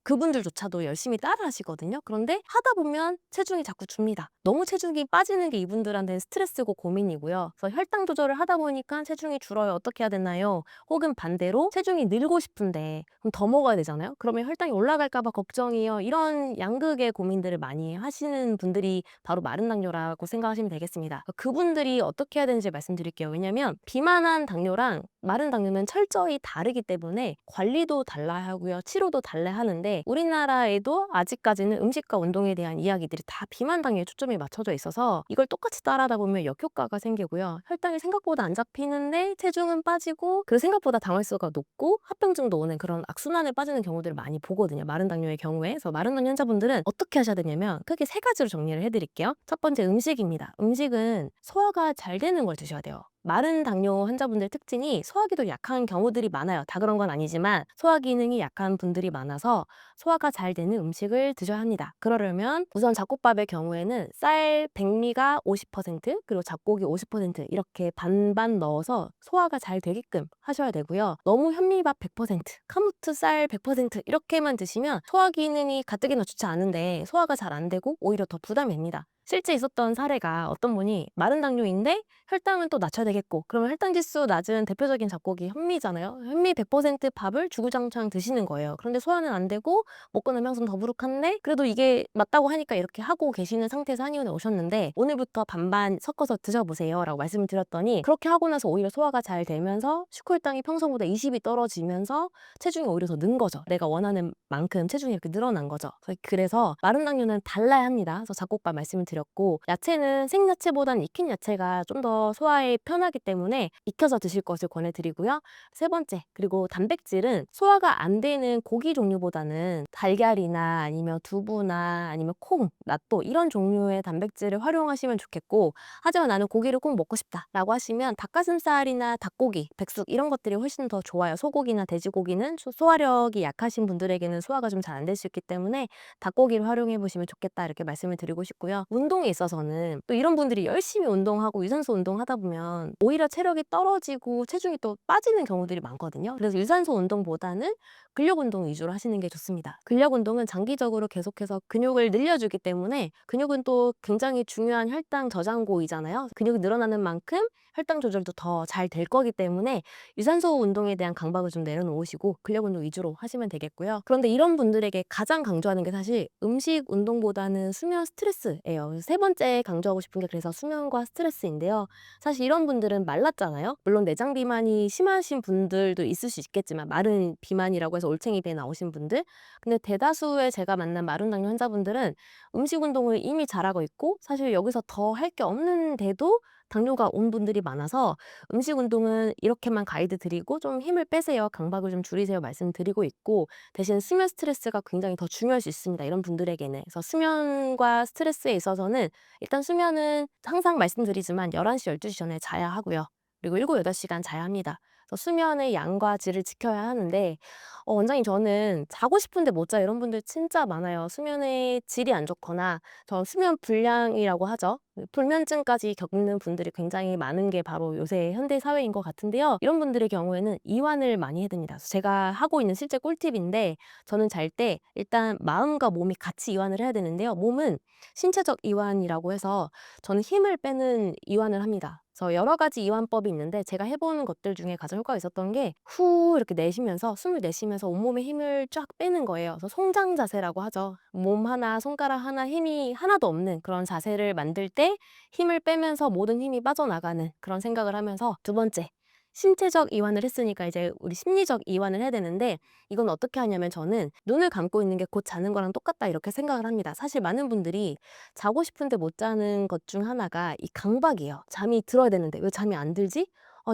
그분들조차도 열심히 따라 하시거든요. 그런데 하다 보면 체중이 자꾸 줍니다. 너무 체중이 빠지는 게 이분들한테는 스트레스고 고민이고요. 그래서 혈당 조절을 하다 보니까 체중이 줄어요. 어떻게 해야 되나요? 혹은 반대로 체중이 늘고 싶은데 그럼 더 먹어야 되잖아요. 그러면 혈당이 올라갈까 봐 걱정이요. 이런 양극의 고민들을 많이 하시는 분들이 바로 마른 당뇨라고 생각하시면 되겠습니다. 그분들이 어떻게 해야 되는지 말씀드릴게요. 왜냐면 비만한 당뇨랑 마른 당뇨는 철저히 다르기 때문에 관리도 달라야 하고요, 치료도 달라야 하는데, 우리나라에도 아직까지는 음식과 운동에 대한 이야기들이 다 비만 당뇨에 초점이 맞춰져 있어서 이걸 똑같이 따라하다 보면 역효과가 생기고요, 혈당이 생각보다 안 잡히는데 체중은 빠지고, 그리고 생각보다 당화수가 높고 합병증도 오는 그런 악순환에 빠지는 경우들을 많이 보거든요, 마른 당뇨의 경우에. 그래서 마른 당뇨 환자분들은 어떻게 하셔야 되냐면 크게 세 가지로 정리를 해드릴게요. 첫 번째, 음식입니다. 음식은 소화가 잘 되는 걸 드셔야 돼요. 마른 당뇨 환자분들 특징이 소화기도 약한 경우들이 많아요. 다 그런 건 아니지만 소화 기능이 약한 분들이 많아서 소화가 잘 되는 음식을 드셔야 합니다. 그러려면 우선 잡곡밥의 경우에는 쌀 백미가 50%, 그리고 잡곡이 50% 이렇게 반반 넣어서 소화가 잘 되게끔 하셔야 되고요. 너무 현미밥 100%, 카무트 쌀 100% 이렇게만 드시면 소화 기능이 가뜩이나 좋지 않은데 소화가 잘 안 되고 오히려 더 부담이 됩니다. 실제 있었던 사례가, 어떤 분이 마른 당뇨인데 혈당은 또 낮춰야 되겠고, 그러면 혈당 지수 낮은 대표적인 잡곡이 현미잖아요. 현미 100% 밥을 주구장창 드시는 거예요. 그런데 소화는 안 되고 먹고 나면 항상 더부룩한데, 그래도 이게 맞다고 하니까 이렇게 하고 계시는 상태에서 한의원에 오셨는데, 오늘부터 반반 섞어서 드셔보세요 라고 말씀을 드렸더니, 그렇게 하고 나서 오히려 소화가 잘 되면서 슈크혈당이 평소보다 20이 떨어지면서 체중이 오히려 더 는 거죠. 내가 원하는 만큼 체중이 이렇게 늘어난 거죠. 그래서 마른 당뇨는 달라야 합니다. 그래서 잡곡밥 말씀을 드렸고, 야채는 생야채보다는 익힌 야채가 좀 더 소화에 편하기 때문에 익혀서 드실 것을 권해드리고요. 세 번째, 그리고 단백질은 소화가 안 되는 고기 종류보다는 달걀이나 아니면 두부나 아니면 콩, 낫또 이런 종류의 단백질을 활용하시면 좋겠고, 하지만 나는 고기를 꼭 먹고 싶다 라고 하시면 닭가슴살이나 닭고기, 백숙 이런 것들이 훨씬 더 좋아요. 소고기나 돼지고기는 소화력이 약하신 분들에게는 소화가 좀 잘 안 될 수 있기 때문에 닭고기를 활용해 보시면 좋겠다, 이렇게 말씀을 드리고 싶고요. 운동에 있어서는 또 이런 분들이 열심히 운동하고 유산소 운동하다 보면 오히려 체력이 떨어지고 체중이 또 빠지는 경우들이 많거든요. 그래서 유산소 운동보다는 근력 운동 위주로 하시는 게 좋습니다. 근력 운동은 장기적으로 계속해서 근육을 늘려주기 때문에, 근육은 또 굉장히 중요한 혈당 저장고이잖아요. 근육이 늘어나는 만큼 혈당 조절도 더 잘 될 거기 때문에 유산소 운동에 대한 강박을 좀 내려놓으시고 근력 운동 위주로 하시면 되겠고요. 그런데 이런 분들에게 가장 강조하는 게 사실 음식 운동보다는 수면 스트레스예요. 세 번째 강조하고 싶은 게 그래서 수면과 스트레스인데요. 사실 이런 분들은 말랐잖아요. 물론 내장 비만이 심하신 분들도 있을 수 있겠지만 마른 비만이라고 해서 올챙이 배 나오신 분들. 근데 대다수의 제가 만난 마른 당뇨 환자분들은 음식 운동을 이미 잘하고 있고 사실 여기서 더 할 게 없는데도 당뇨가 온 분들이 많아서 음식 운동은 이렇게만 가이드 드리고 좀 힘을 빼세요. 강박을 좀 줄이세요. 말씀드리고 있고 대신 수면 스트레스가 굉장히 더 중요할 수 있습니다. 이런 분들에게는. 그래서 수면과 스트레스에 있어서는 일단 수면은 항상 말씀드리지만 11시, 12시 전에 자야 하고요. 그리고 7, 8시간 자야 합니다. 그래서 수면의 양과 질을 지켜야 하는데 원장님 저는 자고 싶은데 못 자요. 이런 분들 진짜 많아요. 수면의 질이 안 좋거나 저 수면 불량이라고 하죠. 불면증까지 겪는 분들이 굉장히 많은 게 바로 요새 현대 사회인 것 같은데요. 이런 분들의 경우에는 이완을 많이 해야 됩니다. 그래서 제가 하고 있는 실제 꿀팁인데 저는 잘 때 일단 마음과 몸이 같이 이완을 해야 되는데요. 몸은 신체적 이완이라고 해서 저는 힘을 빼는 이완을 합니다. 그래서 여러 가지 이완법이 있는데 제가 해보는 것들 중에 가장 효과가 있었던 게 후 이렇게 내쉬면서 숨을 내쉬면서 온몸에 힘을 쫙 빼는 거예요. 그래서 송장 자세라고 하죠. 몸 하나, 손가락 하나 힘이 하나도 없는 그런 자세를 만들 때 힘을 빼면서 모든 힘이 빠져나가는 그런 생각을 하면서 두 번째, 신체적 이완을 했으니까 이제 우리 심리적 이완을 해야 되는데 이건 어떻게 하냐면 저는 눈을 감고 있는 게 곧 자는 거랑 똑같다 이렇게 생각을 합니다. 사실 많은 분들이 자고 싶은데 못 자는 것 중 하나가 이 강박이에요. 잠이 들어야 되는데 왜 잠이 안 들지?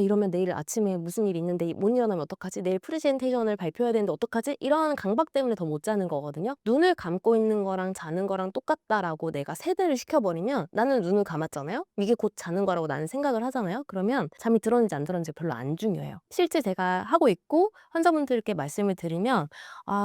이러면 내일 아침에 무슨 일이 있는데 못 일어나면 어떡하지? 내일 프레젠테이션을 발표해야 되는데 어떡하지? 이런 강박 때문에 더 못 자는 거거든요. 눈을 감고 있는 거랑 자는 거랑 똑같다라고 내가 세대를 시켜버리면 나는 눈을 감았잖아요? 이게 곧 자는 거라고 나는 생각을 하잖아요? 그러면 잠이 들었는지 안 들었는지 별로 안 중요해요. 실제 제가 하고 있고 환자분들께 말씀을 드리면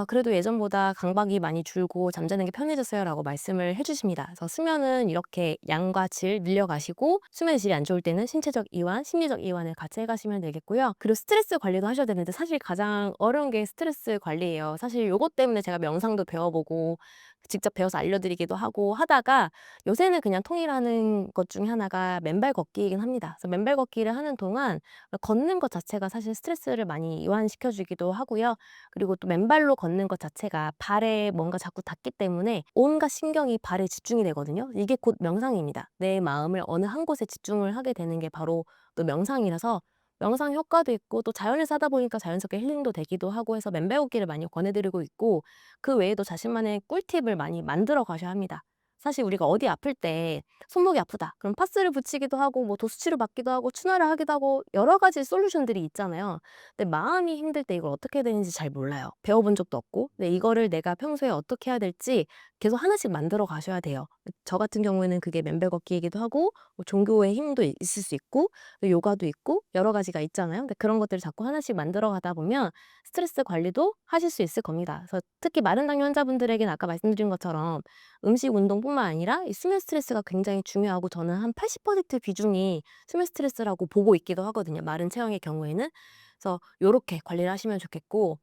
그래도 예전보다 강박이 많이 줄고 잠자는 게 편해졌어요 라고 말씀을 해주십니다. 그래서 수면은 이렇게 양과 질 늘려가시고 수면의 질이 안 좋을 때는 신체적 이완, 심리적 이완을 같이 해가시면 되겠고요. 그리고 스트레스 관리도 하셔야 되는데 사실 가장 어려운 게 스트레스 관리예요. 사실 요것 때문에 제가 명상도 배워보고 직접 배워서 알려드리기도 하고 하다가 요새는 그냥 통일하는 것 중에 하나가 맨발 걷기이긴 합니다. 그래서 맨발 걷기를 하는 동안 걷는 것 자체가 사실 스트레스를 많이 이완시켜주기도 하고요. 그리고 또 맨발로 걷는 것 자체가 발에 뭔가 자꾸 닿기 때문에 온갖 신경이 발에 집중이 되거든요. 이게 곧 명상입니다. 내 마음을 어느 한 곳에 집중을 하게 되는 게 바로 또 명상이라서 명상 효과도 있고 또 자연에서 하다 보니까 자연스럽게 힐링도 되기도 하고 해서 맨발 걷기를 많이 권해드리고 있고 그 외에도 자신만의 꿀팁을 많이 만들어 가셔야 합니다. 사실 우리가 어디 아플 때 손목이 아프다. 그럼 파스를 붙이기도 하고 뭐 도수치료 받기도 하고 추나를 하기도 하고 여러 가지 솔루션들이 있잖아요. 근데 마음이 힘들 때 이걸 어떻게 해야 되는지 잘 몰라요. 배워본 적도 없고. 근데 이거를 내가 평소에 어떻게 해야 될지 계속 하나씩 만들어 가셔야 돼요. 저 같은 경우에는 그게 맨발 걷기이기도 하고 뭐 종교의 힘도 있을 수 있고 또 요가도 있고 여러 가지가 있잖아요. 근데 그런 것들을 자꾸 하나씩 만들어 가다 보면 스트레스 관리도 하실 수 있을 겁니다. 그래서 특히 마른 당뇨 환자분들에게는 아까 말씀드린 것처럼 음식 운동뿐만 아니라 이 수면 스트레스가 굉장히 중요하고 저는 한 80% 비중이 수면 스트레스라고 보고 있기도 하거든요. 마른 체형의 경우에는. 그래서 요렇게 관리를 하시면 좋겠고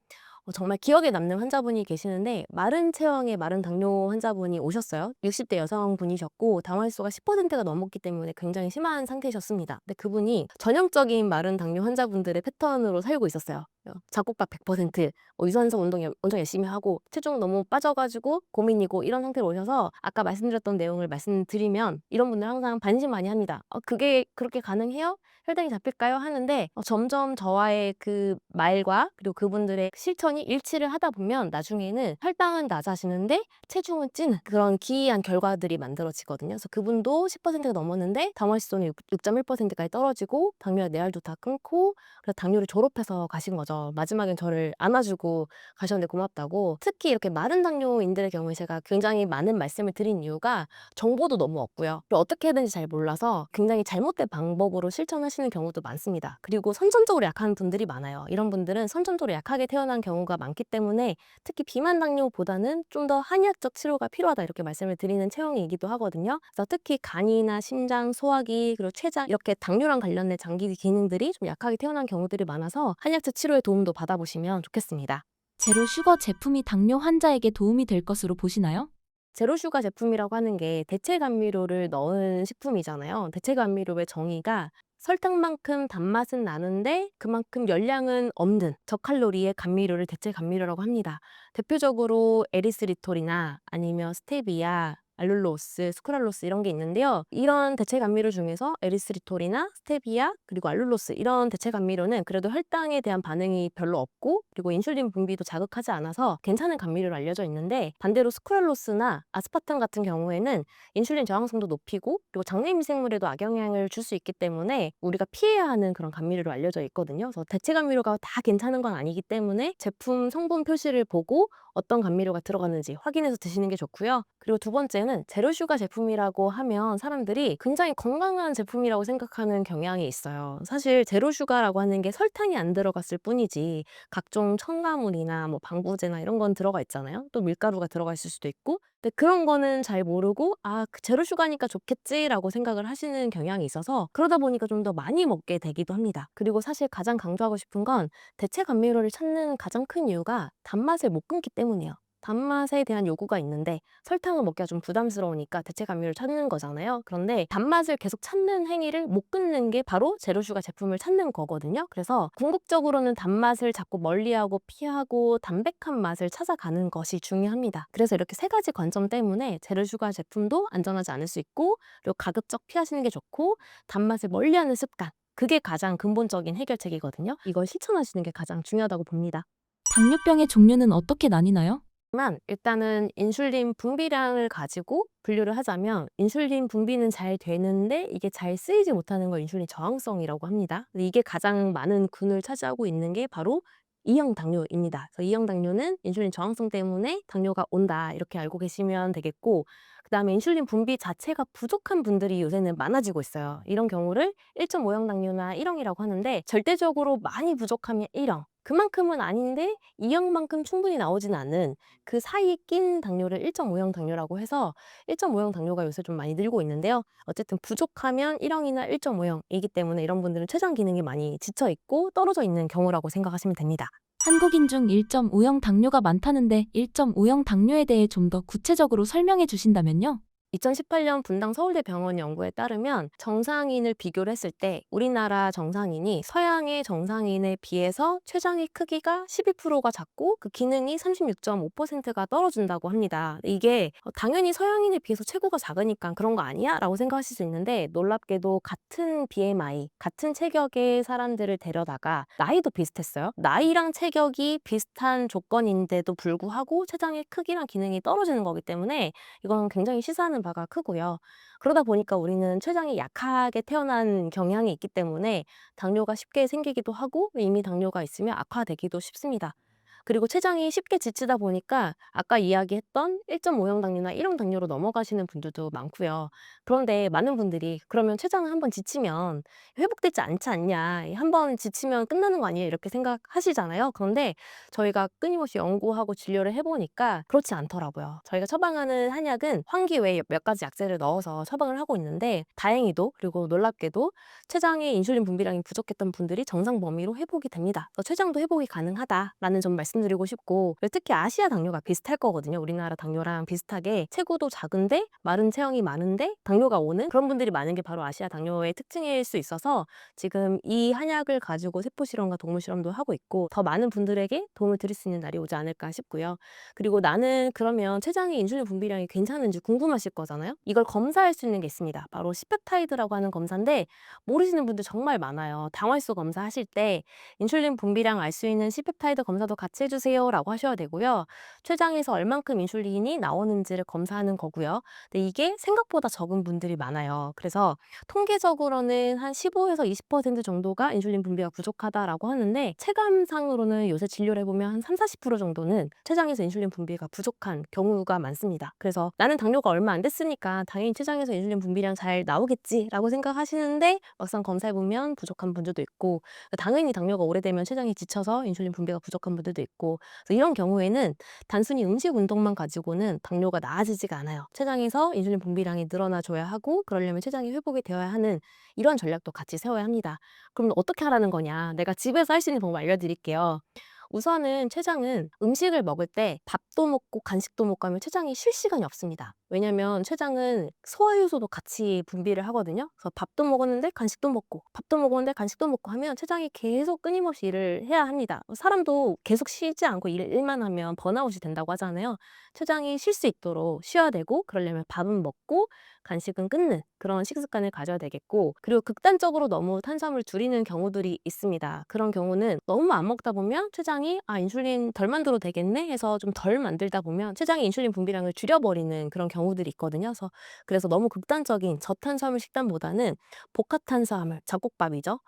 정말 기억에 남는 환자분이 계시는데 마른 체형의 마른 당뇨 환자분이 오셨어요. 60대 여성분이셨고 당화혈소가 10%가 넘었기 때문에 굉장히 심한 상태셨습니다. 근데 그분이 전형적인 마른 당뇨 환자분들의 패턴으로 살고 있었어요. 잡곡밥 100%, 유산소 운동 엄청 열심히 하고 체중 너무 빠져가지고 고민이고 이런 상태로 오셔서 아까 말씀드렸던 내용을 말씀드리면 이런 분들 항상 반신 많이 합니다. 그게 그렇게 가능해요? 혈당이 잡힐까요? 하는데 점점 저와의 그 말과 그리고 그분들의 실천이 일치를 하다 보면 나중에는 혈당은 낮아지는데 체중은 찌는 그런 기이한 결과들이 만들어지거든요. 그래서 그분도 10%가 넘었는데 당화지수는 6.1%까지 떨어지고 당뇨약 내알도 다 끊고 그래서 당뇨를 졸업해서 가신 거죠. 마지막엔 저를 안아주고 가셨는데 고맙다고. 특히 이렇게 마른 당뇨인들의 경우에 제가 굉장히 많은 말씀을 드린 이유가 정보도 너무 없고요. 그리고 어떻게 해야 되는지 잘 몰라서 굉장히 잘못된 방법으로 실천하시는 경우도 많습니다. 그리고 선천적으로 약한 분들이 많아요. 이런 분들은 선천적으로 약하게 태어난 경우가 많기 때문에 특히 비만 당뇨보다는 좀 더 한의학적 치료가 필요하다 이렇게 말씀을 드리는 체형이기도 하거든요. 그래서 특히 간이나 심장, 소화기, 그리고 췌장 이렇게 당뇨랑 관련된 장기 기능들이 좀 약하게 태어난 경우들이 많아서 한의학적 치료의 도움도 받아보시면 좋겠습니다. 제로 슈거 제품이 당뇨 환자에게 도움이 될 것으로 보시나요? 제로슈가 제품이라고 하는 게 대체 감미료를 넣은 식품이잖아요. 대체 감미료의 정의가 설탕만큼 단맛은 나는데 그만큼 열량은 없는 저칼로리의 감미료를 대체 감미료라고 합니다. 대표적으로 에리스리톨이나 아니면 스테비아 알룰로스, 스크랄로스 이런 게 있는데요. 이런 대체 감미료 중에서 에리스리톨이나 스테비아 그리고 알룰로스 이런 대체 감미료는 그래도 혈당에 대한 반응이 별로 없고 그리고 인슐린 분비도 자극하지 않아서 괜찮은 감미료로 알려져 있는데 반대로 스크랄로스나 아스파탐 같은 경우에는 인슐린 저항성도 높이고 그리고 장내 미생물에도 악영향을 줄 수 있기 때문에 우리가 피해야 하는 그런 감미료로 알려져 있거든요. 그래서 대체 감미료가 다 괜찮은 건 아니기 때문에 제품 성분 표시를 보고 어떤 감미료가 들어가는지 확인해서 드시는 게 좋고요. 그리고 두 번째는 제로슈가 제품이라고 하면 사람들이 굉장히 건강한 제품이라고 생각하는 경향이 있어요. 사실 제로슈가라고 하는 게 설탕이 안 들어갔을 뿐이지 각종 첨가물이나 뭐 방부제나 이런 건 들어가 있잖아요. 또 밀가루가 들어가 있을 수도 있고. 근데 그런 거는 잘 모르고 그 제로슈가니까 좋겠지라고 생각을 하시는 경향이 있어서 그러다 보니까 좀 더 많이 먹게 되기도 합니다. 그리고 사실 가장 강조하고 싶은 건 대체 감미료를 찾는 가장 큰 이유가 단맛을 못 끊기 때문이에요. 단맛에 대한 요구가 있는데 설탕을 먹기가 좀 부담스러우니까 대체 감미료를 찾는 거잖아요. 그런데 단맛을 계속 찾는 행위를 못 끊는 게 바로 제로슈가 제품을 찾는 거거든요. 그래서 궁극적으로는 단맛을 자꾸 멀리하고 피하고 담백한 맛을 찾아가는 것이 중요합니다. 그래서 이렇게 세 가지 관점 때문에 제로슈가 제품도 안전하지 않을 수 있고 그리고 가급적 피하시는 게 좋고 단맛을 멀리하는 습관 그게 가장 근본적인 해결책이거든요. 이걸 실천하시는 게 가장 중요하다고 봅니다. 당뇨병의 종류는 어떻게 나뉘나요? 하지만 일단은 인슐린 분비량을 가지고 분류를 하자면 인슐린 분비는 잘 되는데 이게 잘 쓰이지 못하는 걸 인슐린 저항성이라고 합니다. 근데 이게 가장 많은 군을 차지하고 있는 게 바로 2형 당뇨입니다. 그래서 2형 당뇨는 인슐린 저항성 때문에 당뇨가 온다 이렇게 알고 계시면 되겠고 그다음에 인슐린 분비 자체가 부족한 분들이 요새는 많아지고 있어요. 이런 경우를 1.5형 당뇨나 1형이라고 하는데 절대적으로 많이 부족하면 1형 그만큼은 아닌데 2형만큼 충분히 나오진 않은 그 사이에 낀 당뇨를 1.5형 당뇨라고 해서 1.5형 당뇨가 요새 좀 많이 늘고 있는데요. 어쨌든 부족하면 1형이나 1.5형이기 때문에 이런 분들은 췌장 기능이 많이 지쳐 있고 떨어져 있는 경우라고 생각하시면 됩니다. 한국인 중 1.5형 당뇨가 많다는데 1.5형 당뇨에 대해 좀 더 구체적으로 설명해 주신다면요? 2018년 분당 서울대병원 연구에 따르면 정상인을 비교를 했을 때 우리나라 정상인이 서양의 정상인에 비해서 췌장의 크기가 12%가 작고 그 기능이 36.5%가 떨어진다고 합니다. 이게 당연히 서양인에 비해서 체구가 작으니까 그런 거 아니야? 라고 생각하실 수 있는데 놀랍게도 같은 BMI, 같은 체격의 사람들을 데려다가 나이도 비슷했어요. 나이랑 체격이 비슷한 조건인데도 불구하고 췌장의 크기랑 기능이 떨어지는 거기 때문에 이건 굉장히 시사하는 바가 크고요. 그러다 보니까 우리는 췌장이 약하게 태어난 경향이 있기 때문에 당뇨가 쉽게 생기기도 하고 이미 당뇨가 있으면 악화되기도 쉽습니다. 그리고 췌장이 쉽게 지치다 보니까 아까 이야기했던 1.5형 당뇨나 1형 당뇨로 넘어가시는 분들도 많고요. 그런데 많은 분들이 그러면 췌장은 한번 지치면 회복되지 않지 않냐. 한번 지치면 끝나는 거 아니에요? 이렇게 생각하시잖아요. 그런데 저희가 끊임없이 연구하고 진료를 해보니까 그렇지 않더라고요. 저희가 처방하는 한약은 환기 외에 몇 가지 약재를 넣어서 처방을 하고 있는데 다행히도 그리고 놀랍게도 췌장의 인슐린 분비량이 부족했던 분들이 정상 범위로 회복이 됩니다. 그래서 췌장도 회복이 가능하다라는 점 말씀드리고 싶고 특히 아시아 당뇨가 비슷할 거거든요. 우리나라 당뇨랑 비슷하게 체구도 작은데 마른 체형이 많은데 당뇨가 오는 그런 분들이 많은 게 바로 아시아 당뇨의 특징일 수 있어서 지금 이 한약을 가지고 세포 실험과 동물 실험도 하고 있고 더 많은 분들에게 도움을 드릴 수 있는 날이 오지 않을까 싶고요. 그리고 나는 그러면 췌장의 인슐린 분비량이 괜찮은지 궁금하실 거잖아요. 이걸 검사할 수 있는 게 있습니다. 바로 C펩타이드라고 하는 검사인데 모르시는 분들 정말 많아요. 당활수 검사 하실 때 인슐린 분비량 알 수 있는 C펩타이드 검사도 같이 해주세요 라고 하셔야 되고요. 췌장에서 얼만큼 인슐린이 나오는지를 검사하는 거고요. 근데 이게 생각보다 적은 분들이 많아요. 그래서 통계적으로는 한 15에서 20% 정도가 인슐린 분비가 부족하다라고 하는데 체감상으로는 요새 진료를 해보면 한 30-40% 정도는 췌장에서 인슐린 분비가 부족한 경우가 많습니다. 그래서 나는 당뇨가 얼마 안 됐으니까 당연히 췌장에서 인슐린 분비량 잘 나오겠지라고 생각하시는데 막상 검사해보면 부족한 분들도 있고 당연히 당뇨가 오래되면 췌장이 지쳐서 인슐린 분비가 부족한 분들도 있고 그래서 이런 경우에는 단순히 음식 운동만 가지고는 당뇨가 나아지지가 않아요. 췌장에서 인슐린 분비량이 늘어나줘야 하고 그러려면 췌장이 회복이 되어야 하는 이런 전략도 같이 세워야 합니다. 그럼 어떻게 하라는 거냐? 내가 집에서 할 수 있는 방법 알려드릴게요. 우선은 췌장은 음식을 먹을 때 밥도 먹고 간식도 먹고 하면 췌장이 쉴 시간이 없습니다. 왜냐면 췌장은 소화효소도 같이 분비를 하거든요. 그래서 밥도 먹었는데 간식도 먹고 밥도 먹었는데 간식도 먹고 하면 췌장이 계속 끊임없이 일을 해야 합니다. 사람도 계속 쉬지 않고 일만 하면 번아웃이 된다고 하잖아요. 췌장이 쉴 수 있도록 쉬어야 되고, 그러려면 밥은 먹고 간식은 끊는 그런 식습관을 가져야 되겠고, 그리고 극단적으로 너무 탄수화물을 줄이는 경우들이 있습니다. 그런 경우는 너무 안 먹다 보면 췌장이 인슐린 덜 만들어도 되겠네 해서 좀 덜 만들다 보면 췌장의 인슐린 분비량을 줄여버리는 그런 경우들이 있거든요. 그래서 너무 극단적인 저탄수화물 식단보다는 복합탄수화물, 잡곡밥이죠.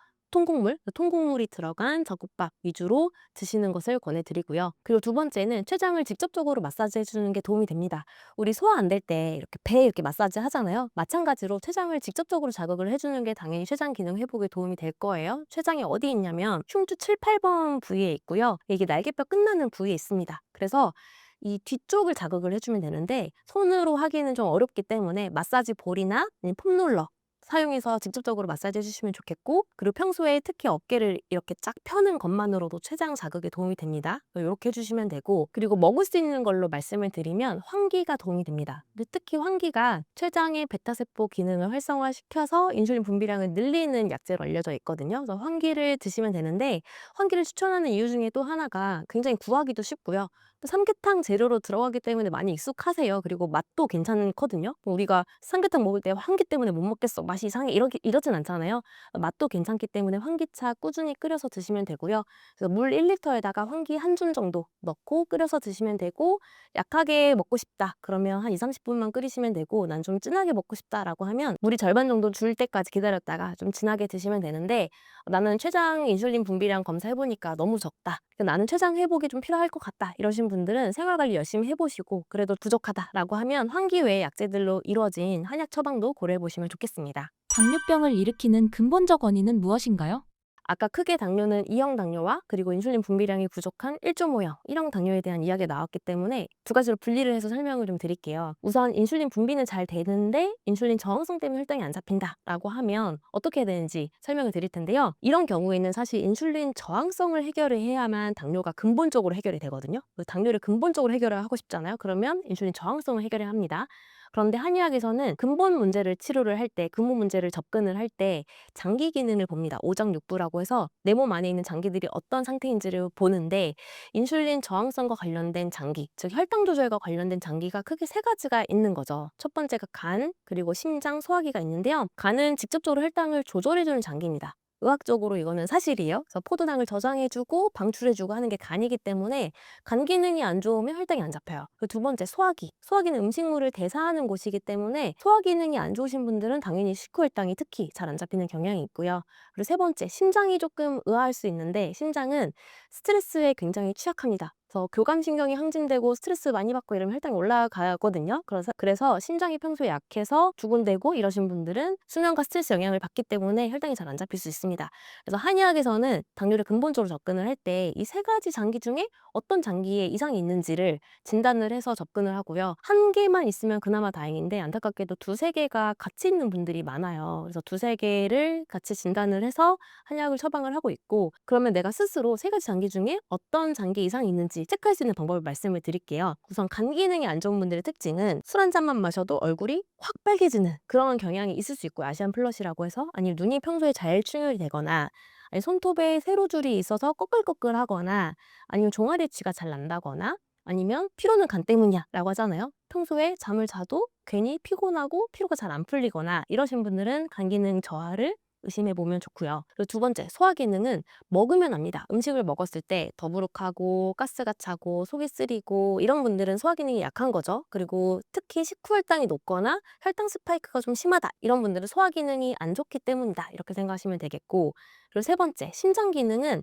통곡물이 들어간 잡곡밥 위주로 드시는 것을 권해드리고요. 그리고 두 번째는 췌장을 직접적으로 마사지 해주는 게 도움이 됩니다. 우리 소화 안 될 때 이렇게 배 이렇게 마사지 하잖아요. 마찬가지로 췌장을 직접적으로 자극을 해주는 게 당연히 췌장 기능 회복에 도움이 될 거예요. 췌장이 어디 있냐면 흉추 7, 8번 부위에 있고요. 이게 날개뼈 끝나는 부위에 있습니다. 그래서 이 뒤쪽을 자극을 해주면 되는데, 손으로 하기는 좀 어렵기 때문에 마사지 볼이나 아니면 폼롤러 사용해서 직접적으로 마사지 해주시면 좋겠고, 그리고 평소에 특히 어깨를 이렇게 쫙 펴는 것만으로도 췌장 자극에 도움이 됩니다. 이렇게 해주시면 되고, 그리고 먹을 수 있는 걸로 말씀을 드리면 환기가 도움이 됩니다. 근데 특히 환기가 췌장의 베타세포 기능을 활성화시켜서 인슐린 분비량을 늘리는 약재로 알려져 있거든요. 그래서 환기를 드시면 되는데, 환기를 추천하는 이유 중에 또 하나가 굉장히 구하기도 쉽고요. 또 삼계탕 재료로 들어가기 때문에 많이 익숙하세요. 그리고 맛도 괜찮거든요. 우리가 삼계탕 먹을 때 환기 때문에 못 먹겠어, 맛이 이상해, 이러진 않잖아요. 맛도 괜찮기 때문에 환기차 꾸준히 끓여서 드시면 되고요. 그래서 물 1리터에다가 환기 한 줌 정도 넣고 끓여서 드시면 되고, 약하게 먹고 싶다 그러면 한 20-30분만 끓이시면 되고, 난 좀 진하게 먹고 싶다라고 하면 물이 절반 정도 줄 때까지 기다렸다가 좀 진하게 드시면 되는데, 나는 췌장 인슐린 분비량 검사해보니까 너무 적다, 나는 췌장 회복이 좀 필요할 것 같다, 이러신 분들은 생활관리 열심히 해보시고 그래도 부족하다라고 하면 환기 외의 약재들로 이루어진 한약 처방도 고려해보시면 좋겠습니다. 당뇨병을 일으키는 근본적 원인은 무엇인가요? 아까 크게 당뇨는 2형 당뇨와 그리고 인슐린 분비량이 부족한 1.5형, 1형 당뇨에 대한 이야기가 나왔기 때문에 두 가지로 분리를 해서 설명을 좀 드릴게요. 우선 인슐린 분비는 잘 되는데 인슐린 저항성 때문에 혈당이 안 잡힌다라고 하면 어떻게 해야 되는지 설명을 드릴 텐데요. 이런 경우에는 사실 인슐린 저항성을 해결을 해야만 당뇨가 근본적으로 해결이 되거든요. 당뇨를 근본적으로 해결을 하고 싶잖아요. 그러면 인슐린 저항성을 해결해야 합니다. 그런데 한의학에서는 근본 문제를 치료를 할 때, 근본 문제를 접근을 할 때 장기 기능을 봅니다. 오장육부라고 해서 내 몸 안에 있는 장기들이 어떤 상태인지를 보는데, 인슐린 저항성과 관련된 장기, 즉 혈당 조절과 관련된 장기가 크게 세 가지가 있는 거죠. 첫 번째가 간, 그리고 심장, 소화기가 있는데요. 간은 직접적으로 혈당을 조절해주는 장기입니다. 의학적으로 이거는 사실이에요. 그래서 포도당을 저장해주고 방출해주고 하는 게 간이기 때문에 간 기능이 안 좋으면 혈당이 안 잡혀요. 그리고 두 번째, 소화기. 소화기는 음식물을 대사하는 곳이기 때문에 소화 기능이 안 좋으신 분들은 당연히 식후 혈당이 특히 잘 안 잡히는 경향이 있고요. 그리고 세 번째, 심장이 조금 의아할 수 있는데, 심장은 스트레스에 굉장히 취약합니다. 그래서 교감신경이 항진되고 스트레스 많이 받고 이러면 혈당이 올라가거든요. 그래서 심장이 평소에 약해서 두근대고 이러신 분들은 수면과 스트레스 영향을 받기 때문에 혈당이 잘 안 잡힐 수 있습니다. 그래서 한의학에서는 당뇨를 근본적으로 접근을 할 때 이 세 가지 장기 중에 어떤 장기에 이상이 있는지를 진단을 해서 접근을 하고요. 한 개만 있으면 그나마 다행인데, 안타깝게도 두세 개가 같이 있는 분들이 많아요. 그래서 두세 개를 같이 진단을 해서 한약을 처방을 하고 있고, 그러면 내가 스스로 세 가지 장기 중에 어떤 장기에 이상이 있는지 체크할 수 있는 방법을 말씀을 드릴게요. 우선 간 기능이 안 좋은 분들의 특징은 술 한 잔만 마셔도 얼굴이 확 빨개지는 그런 경향이 있을 수 있고요. 아시안 플러시라고 해서, 아니면 눈이 평소에 잘 충혈이 되거나, 아니 손톱에 세로줄이 있어서 꺼끌꺼끌하거나, 아니면 종아리치가 잘 난다거나, 아니면 피로는 간 때문이야 라고 하잖아요. 평소에 잠을 자도 괜히 피곤하고 피로가 잘 안 풀리거나 이러신 분들은 간 기능 저하를 의심해 보면 좋고요. 그리고 두 번째, 소화 기능은 먹으면 압니다. 음식을 먹었을 때 더부룩하고 가스가 차고 속이 쓰리고 이런 분들은 소화 기능이 약한 거죠. 그리고 특히 식후 혈당이 높거나 혈당 스파이크가 좀 심하다, 이런 분들은 소화 기능이 안 좋기 때문이다, 이렇게 생각하시면 되겠고, 그리고 세 번째, 심장 기능은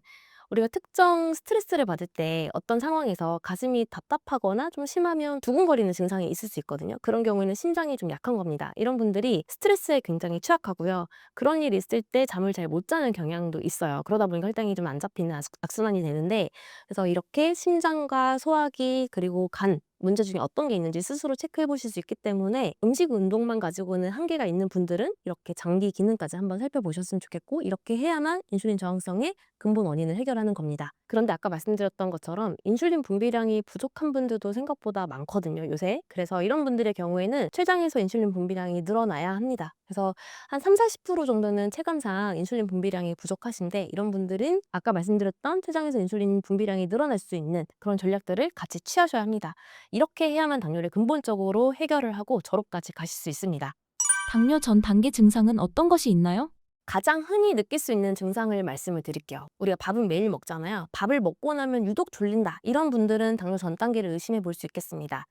우리가 특정 스트레스를 받을 때 어떤 상황에서 가슴이 답답하거나 좀 심하면 두근거리는 증상이 있을 수 있거든요. 그런 경우에는 심장이 좀 약한 겁니다. 이런 분들이 스트레스에 굉장히 취약하고요. 그런 일이 있을 때 잠을 잘 못 자는 경향도 있어요. 그러다 보니까 혈당이 좀 안 잡히는 악순환이 되는데, 그래서 이렇게 심장과 소화기 그리고 간 문제 중에 어떤 게 있는지 스스로 체크해 보실 수 있기 때문에, 음식 운동만 가지고는 한계가 있는 분들은 이렇게 장기 기능까지 한번 살펴보셨으면 좋겠고, 이렇게 해야만 인슐린 저항성에 근본 원인을 해결하는 겁니다. 그런데 아까 말씀드렸던 것처럼 인슐린 분비량이 부족한 분들도 생각보다 많거든요, 요새. 그래서 이런 분들의 경우에는 췌장에서 인슐린 분비량이 늘어나야 합니다. 그래서 한 30-40% 정도는 체감상 인슐린 분비량이 부족하신데 이런 분들은 아까 말씀드렸던 췌장에서 인슐린 분비량이 늘어날 수 있는 그런 전략들을 같이 취하셔야 합니다. 이렇게 해야만 당뇨를 근본적으로 해결을 하고 저로까지 가실 수 있습니다. 당뇨 전 단계 증상은 어떤 것이 있나요? 가장 흔히 느낄 수 있는 증상을 말씀을 드릴게요. 우리가 밥은 매일 먹잖아요. 밥을 먹고 나면 유독 졸린다. 이런 분들은 당뇨 전 단계를 의심해 볼 수 있겠습니다.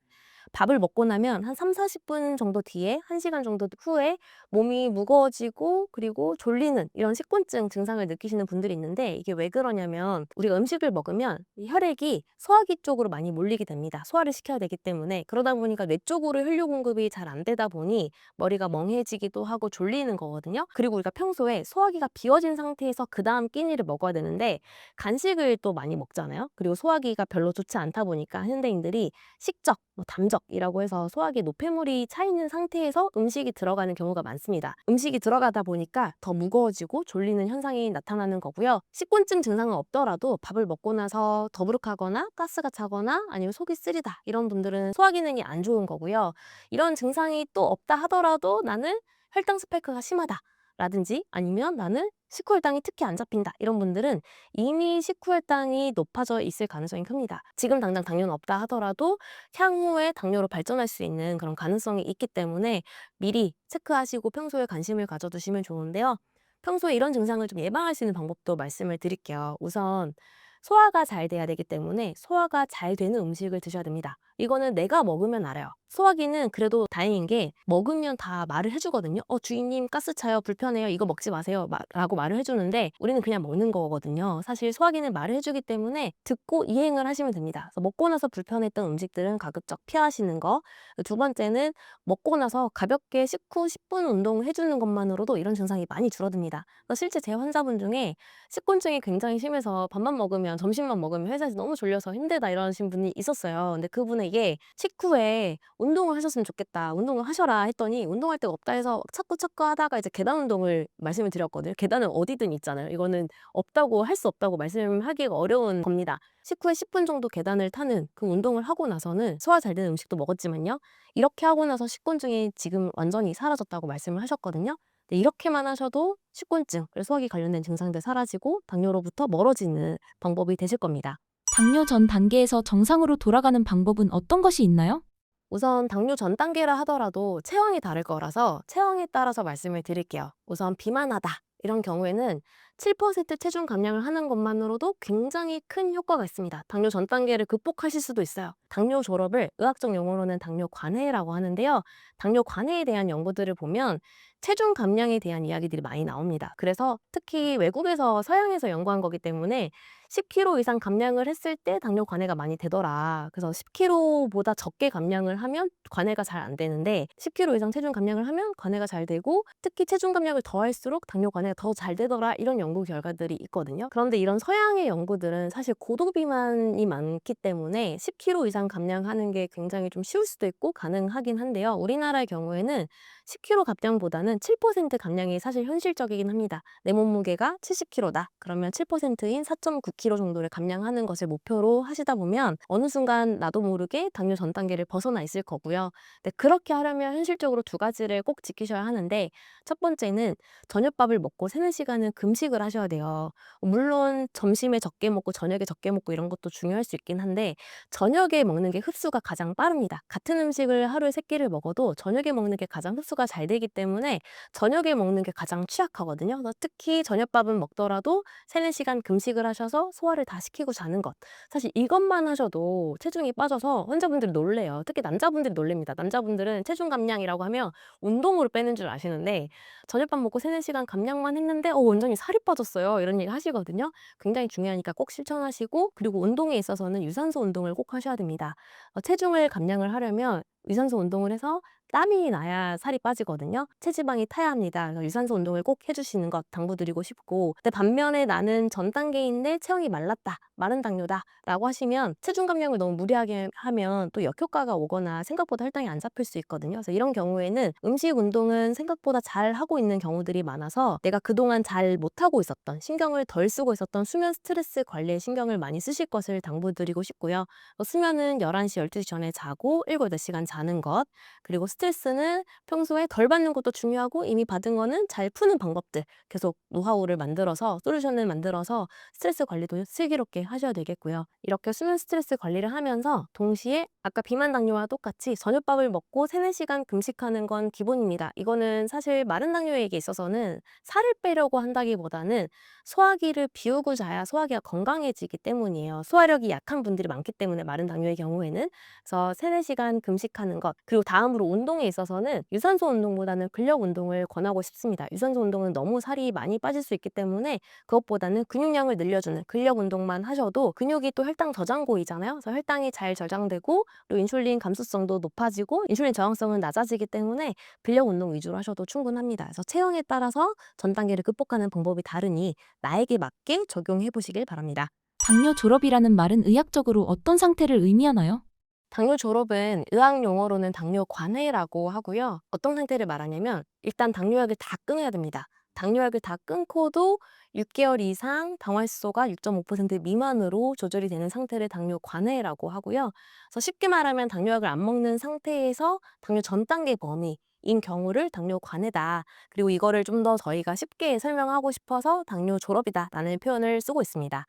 밥을 먹고 나면 한 30-40분 정도 뒤에 1시간 정도 후에 몸이 무거워지고 그리고 졸리는 이런 식곤증 증상을 느끼시는 분들이 있는데 이게 왜 그러냐면 우리가 음식을 먹으면 이 혈액이 소화기 쪽으로 많이 몰리게 됩니다. 소화를 시켜야 되기 때문에 그러다 보니까 뇌 쪽으로 혈류 공급이 잘 안 되다 보니 머리가 멍해지기도 하고 졸리는 거거든요. 그리고 우리가 평소에 소화기가 비워진 상태에서 그 다음 끼니를 먹어야 되는데 간식을 또 많이 먹잖아요. 그리고 소화기가 별로 좋지 않다 보니까 현대인들이 식적, 담적이라고 해서 소화기에 노폐물이 차 있는 상태에서 음식이 들어가는 경우가 많습니다. 음식이 들어가다 보니까 더 무거워지고 졸리는 현상이 나타나는 거고요. 식곤증 증상은 없더라도 밥을 먹고 나서 더부룩하거나 가스가 차거나 아니면 속이 쓰리다 이런 분들은 소화 기능이 안 좋은 거고요. 이런 증상이 또 없다 하더라도 나는 혈당 스파이크가 심하다. 라든지 아니면 나는 식후혈당이 특히 안 잡힌다. 이런 분들은 이미 식후혈당이 높아져 있을 가능성이 큽니다. 지금 당장 당뇨는 없다 하더라도 향후에 당뇨로 발전할 수 있는 그런 가능성이 있기 때문에 미리 체크하시고 평소에 관심을 가져두시면 좋은데요. 평소에 이런 증상을 좀 예방할 수 있는 방법도 말씀을 드릴게요. 우선 소화가 잘 돼야 되기 때문에 소화가 잘 되는 음식을 드셔야 됩니다. 이거는 내가 먹으면 알아요. 소화기는 그래도 다행인 게 먹으면 다 말을 해주거든요. 주인님 가스 차요, 불편해요, 이거 먹지 마세요 라고 말을 해주는데 우리는 그냥 먹는 거거든요. 사실 소화기는 말을 해주기 때문에 듣고 이행을 하시면 됩니다. 그래서 먹고 나서 불편했던 음식들은 가급적 피하시는 거. 두 번째는 먹고 나서 가볍게 식후 10분 운동을 해주는 것만으로도 이런 증상이 많이 줄어듭니다. 그래서 실제 제 환자분 중에 식곤증이 굉장히 심해서 밥만 먹으면 점심만 먹으면 회사에서 너무 졸려서 힘들다 이러신 분이 있었어요. 근데 그분에게 식후에 운동을 하셨으면 좋겠다. 운동을 하셔라 했더니 운동할 데가 없다 해서 찾고 하다가 이제 계단 운동을 말씀을 드렸거든요. 계단은 어디든 있잖아요. 이거는 없다고 할 수 없다고 말씀하기가 어려운 겁니다. 식후에 10분 정도 계단을 타는 그 운동을 하고 나서는 소화 잘 되는 음식도 먹었지만요. 이렇게 하고 나서 식곤증이 지금 완전히 사라졌다고 말씀을 하셨거든요. 네, 이렇게만 하셔도 식곤증, 그리고 소화기 관련된 증상들 사라지고 당뇨로부터 멀어지는 방법이 되실 겁니다. 당뇨 전 단계에서 정상으로 돌아가는 방법은 어떤 것이 있나요? 우선 당뇨 전 단계라 하더라도 체형이 다를 거라서 체형에 따라서 말씀을 드릴게요. 우선 비만하다 이런 경우에는 7% 체중 감량을 하는 것만으로도 굉장히 큰 효과가 있습니다. 당뇨 전 단계를 극복하실 수도 있어요. 당뇨 졸업을 의학적 용어로는 당뇨 관해라고 하는데요. 당뇨 관해에 대한 연구들을 보면 체중 감량에 대한 이야기들이 많이 나옵니다. 그래서 특히 외국에서 서양에서 연구한 거기 때문에 10kg 이상 감량을 했을 때 당뇨 관해가 많이 되더라. 그래서 10kg보다 적게 감량을 하면 관해가 잘 안 되는데 10kg 이상 체중 감량을 하면 관해가 잘 되고 특히 체중 감량을 더 할수록 당뇨 관해가 더 잘 되더라. 이런 연구 결과들이 있거든요. 그런데 이런 서양의 연구들은 사실 고도비만이 많기 때문에 10kg 이상 감량하는 게 굉장히 좀 쉬울 수도 있고 가능하긴 한데요. 우리나라의 경우에는 10kg 감량보다는 7% 감량이 사실 현실적이긴 합니다. 내 몸무게가 70kg다. 그러면 7%인 4.9kg 정도를 감량하는 것을 목표로 하시다 보면 어느 순간 나도 모르게 당뇨 전 단계를 벗어나 있을 거고요. 근데 그렇게 하려면 현실적으로 두 가지를 꼭 지키셔야 하는데 첫 번째는 저녁밥을 먹고 3-4시간은 금식을 하셔야 돼요. 물론 점심에 적게 먹고 저녁에 적게 먹고 이런 것도 중요할 수 있긴 한데 저녁에 먹는 게 흡수가 가장 빠릅니다. 같은 음식을 하루에 3끼를 먹어도 저녁에 먹는 게 가장 흡수가 잘 되기 때문에 저녁에 먹는 게 가장 취약하거든요. 그래서 특히 저녁밥은 먹더라도 3-4시간 금식을 하셔서 소화를 다 시키고 자는 것. 사실 이것만 하셔도 체중이 빠져서 환자분들이 놀래요. 특히 남자분들이 놀랍니다. 남자분들은 체중 감량이라고 하면 운동으로 빼는 줄 아시는데 저녁밥 먹고 3-4시간 감량만 했는데 원장님 살이 빠졌어요. 이런 얘기 하시거든요. 굉장히 중요하니까 꼭 실천하시고 그리고 운동에 있어서는 유산소 운동을 꼭 하셔야 됩니다. 체중을 감량을 하려면 유산소 운동을 해서 땀이 나야 살이 빠지거든요. 체지방이 타야 합니다. 그래서 유산소 운동을 꼭 해주시는 것 당부드리고 싶고, 근데 반면에 나는 전 단계인데 체형이 말랐다, 마른 당뇨다 라고 하시면 체중 감량을 너무 무리하게 하면 또 역효과가 오거나 생각보다 혈당이 안 잡힐 수 있거든요. 그래서 이런 경우에는 음식 운동은 생각보다 잘 하고 있는 경우들이 많아서 내가 그동안 잘 못하고 있었던, 신경을 덜 쓰고 있었던 수면 스트레스 관리에 신경을 많이 쓰실 것을 당부드리고 싶고요. 수면은 11시, 12시 전에 자고 7, 8시간 자는 것, 그리고 스트레스는 평소에 덜 받는 것도 중요하고 이미 받은 거는 잘 푸는 방법들 계속 노하우를 만들어서, 솔루션을 만들어서 스트레스 관리도 슬기롭게 하셔야 되겠고요. 이렇게 수면 스트레스 관리를 하면서 동시에 아까 비만 당뇨와 똑같이 저녁밥을 먹고 3, 4시간 금식하는 건 기본입니다. 이거는 사실 마른 당뇨에게 있어서는 살을 빼려고 한다기보다는 소화기를 비우고 자야 소화기가 건강해지기 때문이에요. 소화력이 약한 분들이 많기 때문에 마른 당뇨의 경우에는. 그래서 3, 4시간 금식하는 것, 그리고 다음으로 운동에 있어서는 유산소 운동보다는 근력 운동을 권하고 싶습니다. 유산소 운동은 너무 살이 많이 빠질 수 있기 때문에 그것보다는 근육량을 늘려주는 근력 운동만 하셔도, 근육이 또 혈당 저장고이잖아요. 그래서 혈당이 잘 저장되고 그리고 인슐린 감수성도 높아지고 인슐린 저항성은 낮아지기 때문에 근력 운동 위주로 하셔도 충분합니다. 그래서 체형에 따라서 전 단계를 극복하는 방법이 다르니 나에게 맞게 적용해 보시길 바랍니다. 당뇨 졸업이라는 말은 의학적으로 어떤 상태를 의미하나요? 당뇨 졸업은 의학 용어로는 당뇨 관해라고 하고요. 어떤 상태를 말하냐면 일단 당뇨약을 다 끊어야 됩니다. 당뇨약을 다 끊고도 6개월 이상 당활수소가 6.5% 미만으로 조절이 되는 상태를 당뇨 관해라고 하고요. 그래서 쉽게 말하면 당뇨약을 안 먹는 상태에서 당뇨 전 단계 범위인 경우를 당뇨 관해다. 그리고 이거를 좀 더 저희가 쉽게 설명하고 싶어서 당뇨 졸업이다라는 표현을 쓰고 있습니다.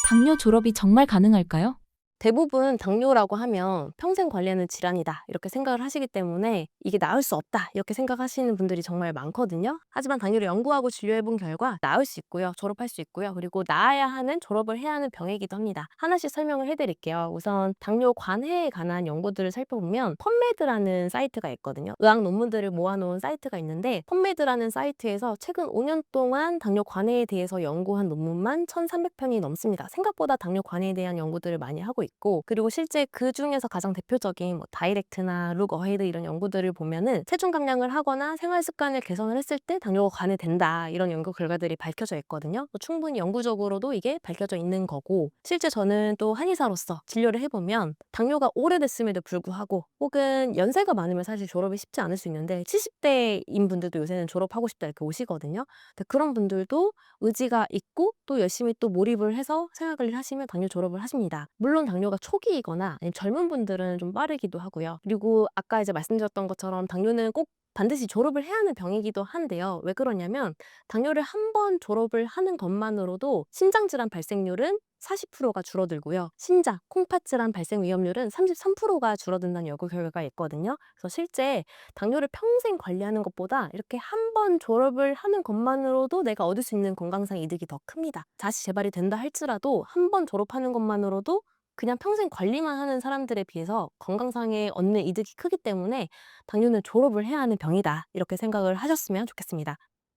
당뇨 졸업이 정말 가능할까요? 대부분 당뇨라고 하면 평생 관리하는 질환이다 이렇게 생각을 하시기 때문에 이게 나을 수 없다 이렇게 생각하시는 분들이 정말 많거든요. 하지만 당뇨를 연구하고 진료해 본 결과 나을 수 있고요. 졸업할 수 있고요. 그리고 나아야 하는, 졸업을 해야 하는 병이기도 합니다. 하나씩 설명을 해드릴게요. 우선 당뇨 관해에 관한 연구들을 살펴보면 펀메드라는 사이트가 있거든요. 의학 논문들을 모아놓은 사이트가 있는데, 펀메드라는 사이트에서 최근 5년 동안 당뇨 관해에 대해서 연구한 논문만 1,300편이 넘습니다. 생각보다 당뇨 관해에 대한 연구들을 많이 하고 있고, 그리고 실제 그 중에서 가장 대표적인 다이렉트나 룩 어헤드 이런 연구들을 보면은 체중 감량을 하거나 생활 습관을 개선을 했을 때 당뇨가 관해된다 이런 연구 결과들이 밝혀져 있거든요. 충분히 연구적으로도 이게 밝혀져 있는 거고, 실제 저는 또 한의사로서 진료를 해보면 당뇨가 오래됐음에도 불구하고, 혹은 연세가 많으면 사실 졸업이 쉽지 않을 수 있는데 70대인 분들도 요새는 졸업하고 싶다 이렇게 오시거든요. 근데 그런 분들도 의지가 있고 또 열심히 또 몰입을 해서 생활관리를 하시면 당뇨 졸업을 하십니다. 물론 당뇨가 초기이거나 아니면 젊은 분들은 좀 빠르기도 하고요. 그리고 아까 이제 말씀드렸던 것처럼 당뇨는 꼭 반드시 졸업을 해야 하는 병이기도 한데요. 왜 그러냐면 당뇨를 한 번 졸업을 하는 것만으로도 심장질환 발생률은 40%가 줄어들고요. 신장, 콩팥질환 발생 위험률은 33%가 줄어든다는 연구 결과가 있거든요. 그래서 실제 당뇨를 평생 관리하는 것보다 이렇게 한 번 졸업을 하는 것만으로도 내가 얻을 수 있는 건강상 이득이 더 큽니다. 다시 재발이 된다 할지라도 한 번 졸업하는 것만으로도 그냥 평생 관리만 하는 사람들에 비해서 건강상에 얻는 이득이 크기 때문에 당뇨는 졸업을 해야 하는 병이다 이렇게 생각을 하셨으면 좋겠습니다.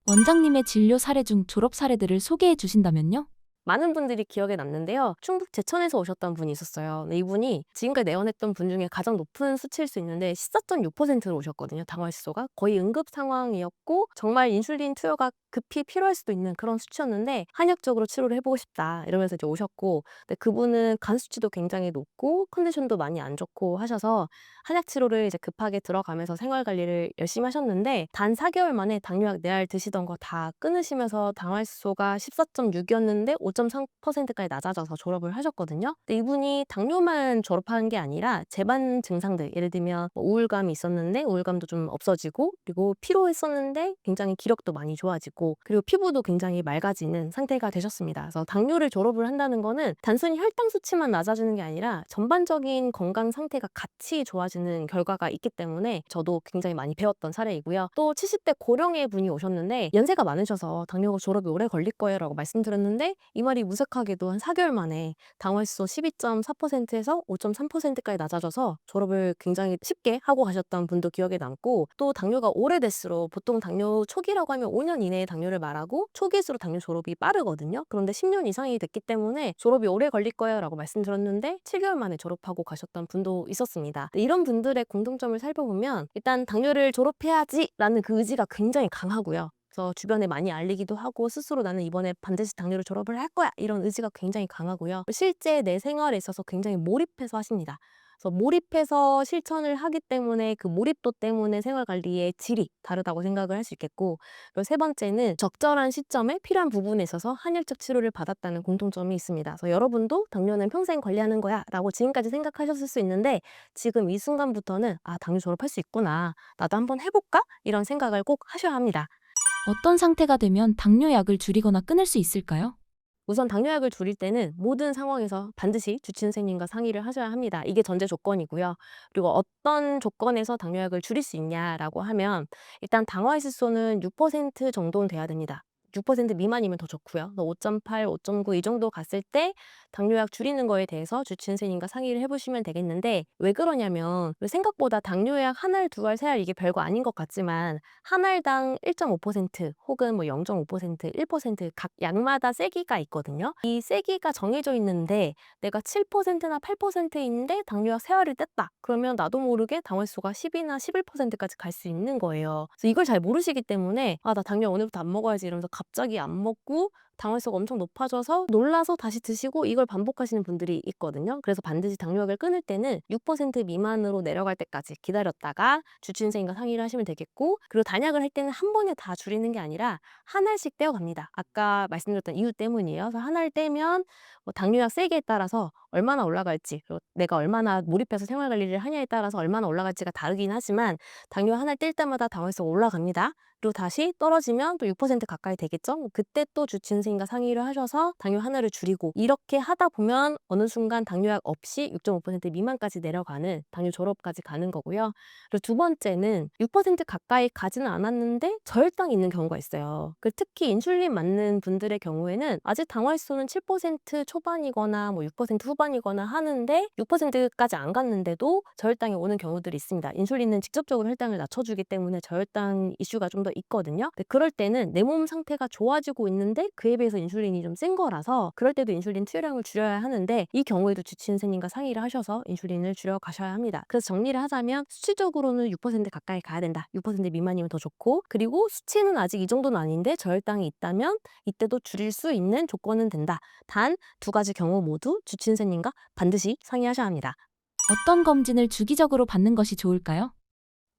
원장님의 진료 사례 중 졸업 사례들을 소개해 주신다면요? 많은 분들이 기억에 남는데요. 충북 제천에서 오셨던 분이 있었어요. 근데 이분이 지금까지 내원했던 분 중에 가장 높은 수치일 수 있는데 14.6%로 오셨거든요. 당화지수가 거의 응급 상황이었고 정말 인슐린 투여가 급히 필요할 수도 있는 그런 수치였는데 한약적으로 치료를 해보고 싶다 이러면서 이제 오셨고, 근데 그분은 간 수치도 굉장히 높고 컨디션도 많이 안 좋고 하셔서 한약 치료를 이제 급하게 들어가면서 생활 관리를 열심히 하셨는데 단 4개월 만에 당뇨약 4알 드시던 거 다 끊으시면서 당화지수가 14.6이었는데 5.3%까지 낮아져서 졸업을 하셨거든요. 근데 이분이 당뇨만 졸업한 게 아니라 재반 증상들, 예를 들면 우울감이 있었는데 우울감도 좀 없어지고, 그리고 피로했었는데 굉장히 기력도 많이 좋아지고, 그리고 피부도 굉장히 맑아지는 상태가 되셨습니다. 그래서 당뇨를 졸업을 한다는 거는 단순히 혈당 수치만 낮아지는 게 아니라 전반적인 건강 상태가 같이 좋아지는 결과가 있기 때문에 저도 굉장히 많이 배웠던 사례이고요. 또 70대 고령의 분이 오셨는데 연세가 많으셔서 당뇨가 졸업이 오래 걸릴 거예요 라고 말씀드렸는데 이 말이 무색하게도 한 4개월 만에 당화지수 12.4%에서 5.3%까지 낮아져서 졸업을 굉장히 쉽게 하고 가셨던 분도 기억에 남고, 또 당뇨가 오래될수록 보통 당뇨 초기라고 하면 5년 이내에 당뇨를 말하고 초기일수록 당뇨 졸업이 빠르거든요. 그런데 10년 이상이 됐기 때문에 졸업이 오래 걸릴 거예요 라고 말씀드렸는데 7개월 만에 졸업하고 가셨던 분도 있었습니다. 이런 분들의 공통점을 살펴보면 일단 당뇨를 졸업해야지 라는 그 의지가 굉장히 강하고요. 그래서 주변에 많이 알리기도 하고 스스로 나는 이번에 반드시 당뇨를 졸업을 할 거야 이런 의지가 굉장히 강하고요. 실제 내 생활에 있어서 굉장히 몰입해서 하십니다. 그래서 몰입해서 실천을 하기 때문에 그 몰입도 때문에 생활관리의 질이 다르다고 생각을 할 수 있겠고, 그리고 세 번째는 적절한 시점에 필요한 부분에 있어서 한일적 치료를 받았다는 공통점이 있습니다. 그래서 여러분도 당뇨는 평생 관리하는 거야 라고 지금까지 생각하셨을 수 있는데 지금 이 순간부터는 아, 당뇨 졸업할 수 있구나, 나도 한번 해볼까? 이런 생각을 꼭 하셔야 합니다. 어떤 상태가 되면 당뇨약을 줄이거나 끊을 수 있을까요? 우선 당뇨약을 줄일 때는 모든 상황에서 반드시 주치 선생님과 상의를 하셔야 합니다. 이게 전제 조건이고요. 그리고 어떤 조건에서 당뇨약을 줄일 수 있냐라고 하면 일단 당화혈색소는 6% 정도는 돼야 됩니다. 6% 미만이면 더 좋고요. 5.8, 5.9 이 정도 갔을 때 당뇨약 줄이는 거에 대해서 주치 선생님과 상의를 해보시면 되겠는데, 왜 그러냐면 생각보다 당뇨약 한 알, 두 알, 세 알 이게 별거 아닌 것 같지만 한 알당 1.5% 혹은 뭐 0.5%, 1%각 약마다 세기가 있거든요. 이 세기가 정해져 있는데 내가 7%나 8%인데 당뇨약 세 알을 뗐다. 그러면 나도 모르게 당화혈소가 10이나 11%까지 갈 수 있는 거예요. 그래서 이걸 잘 모르시기 때문에 아, 나 당뇨 오늘부터 안 먹어야지 이러면서 갑자기 안 먹고 당화혈소가 엄청 높아져서 놀라서 다시 드시고 이걸 반복하시는 분들이 있거든요. 그래서 반드시 당뇨약을 끊을 때는 6% 미만으로 내려갈 때까지 기다렸다가 주치 선생님과 상의를 하시면 되겠고, 그리고 단약을 할 때는 한 번에 다 줄이는 게 아니라 한 알씩 떼어갑니다. 아까 말씀드렸던 이유 때문이에요. 그래서 한 알 떼면 뭐 당뇨약 세기에 따라서 얼마나 올라갈지, 그리고 내가 얼마나 몰입해서 생활관리를 하냐에 따라서 얼마나 올라갈지가 다르긴 하지만 당뇨 한 알 뗄 때마다 당화혈소가 올라갑니다. 그리고 다시 떨어지면 또 6% 가까이 되겠죠? 그때 또 주치 선생님과 상의를 하셔서 당뇨 하나를 줄이고, 이렇게 하다 보면 어느 순간 당뇨약 없이 6.5% 미만까지 내려가는 당뇨 졸업까지 가는 거고요. 그리고 두 번째는 6% 가까이 가지는 않았는데 저혈당이 있는 경우가 있어요. 특히 인슐린 맞는 분들의 경우에는 아직 당화혈소는 7% 초반이거나 뭐 6% 후반이거나 하는데 6%까지 안 갔는데도 저혈당이 오는 경우들이 있습니다. 인슐린은 직접적으로 혈당을 낮춰주기 때문에 저혈당 이슈가 좀 더 있거든요. 그럴 때는 내 몸 상태가 좋아지고 있는데 그에 비해서 인슐린이 좀 센 거라서 그럴 때도 인슐린 투여량을 줄여야 하는데, 이 경우에도 주치 선생님과 상의를 하셔서 인슐린을 줄여 가셔야 합니다. 그래서 정리를 하자면 수치적으로는 6% 가까이 가야 된다. 6% 미만이면 더 좋고, 그리고 수치는 아직 이 정도는 아닌데 저혈당이 있다면 이때도 줄일 수 있는 조건은 된다. 단 두 가지 경우 모두 주치 선생님과 반드시 상의하셔야 합니다. 어떤 검진을 주기적으로 받는 것이 좋을까요?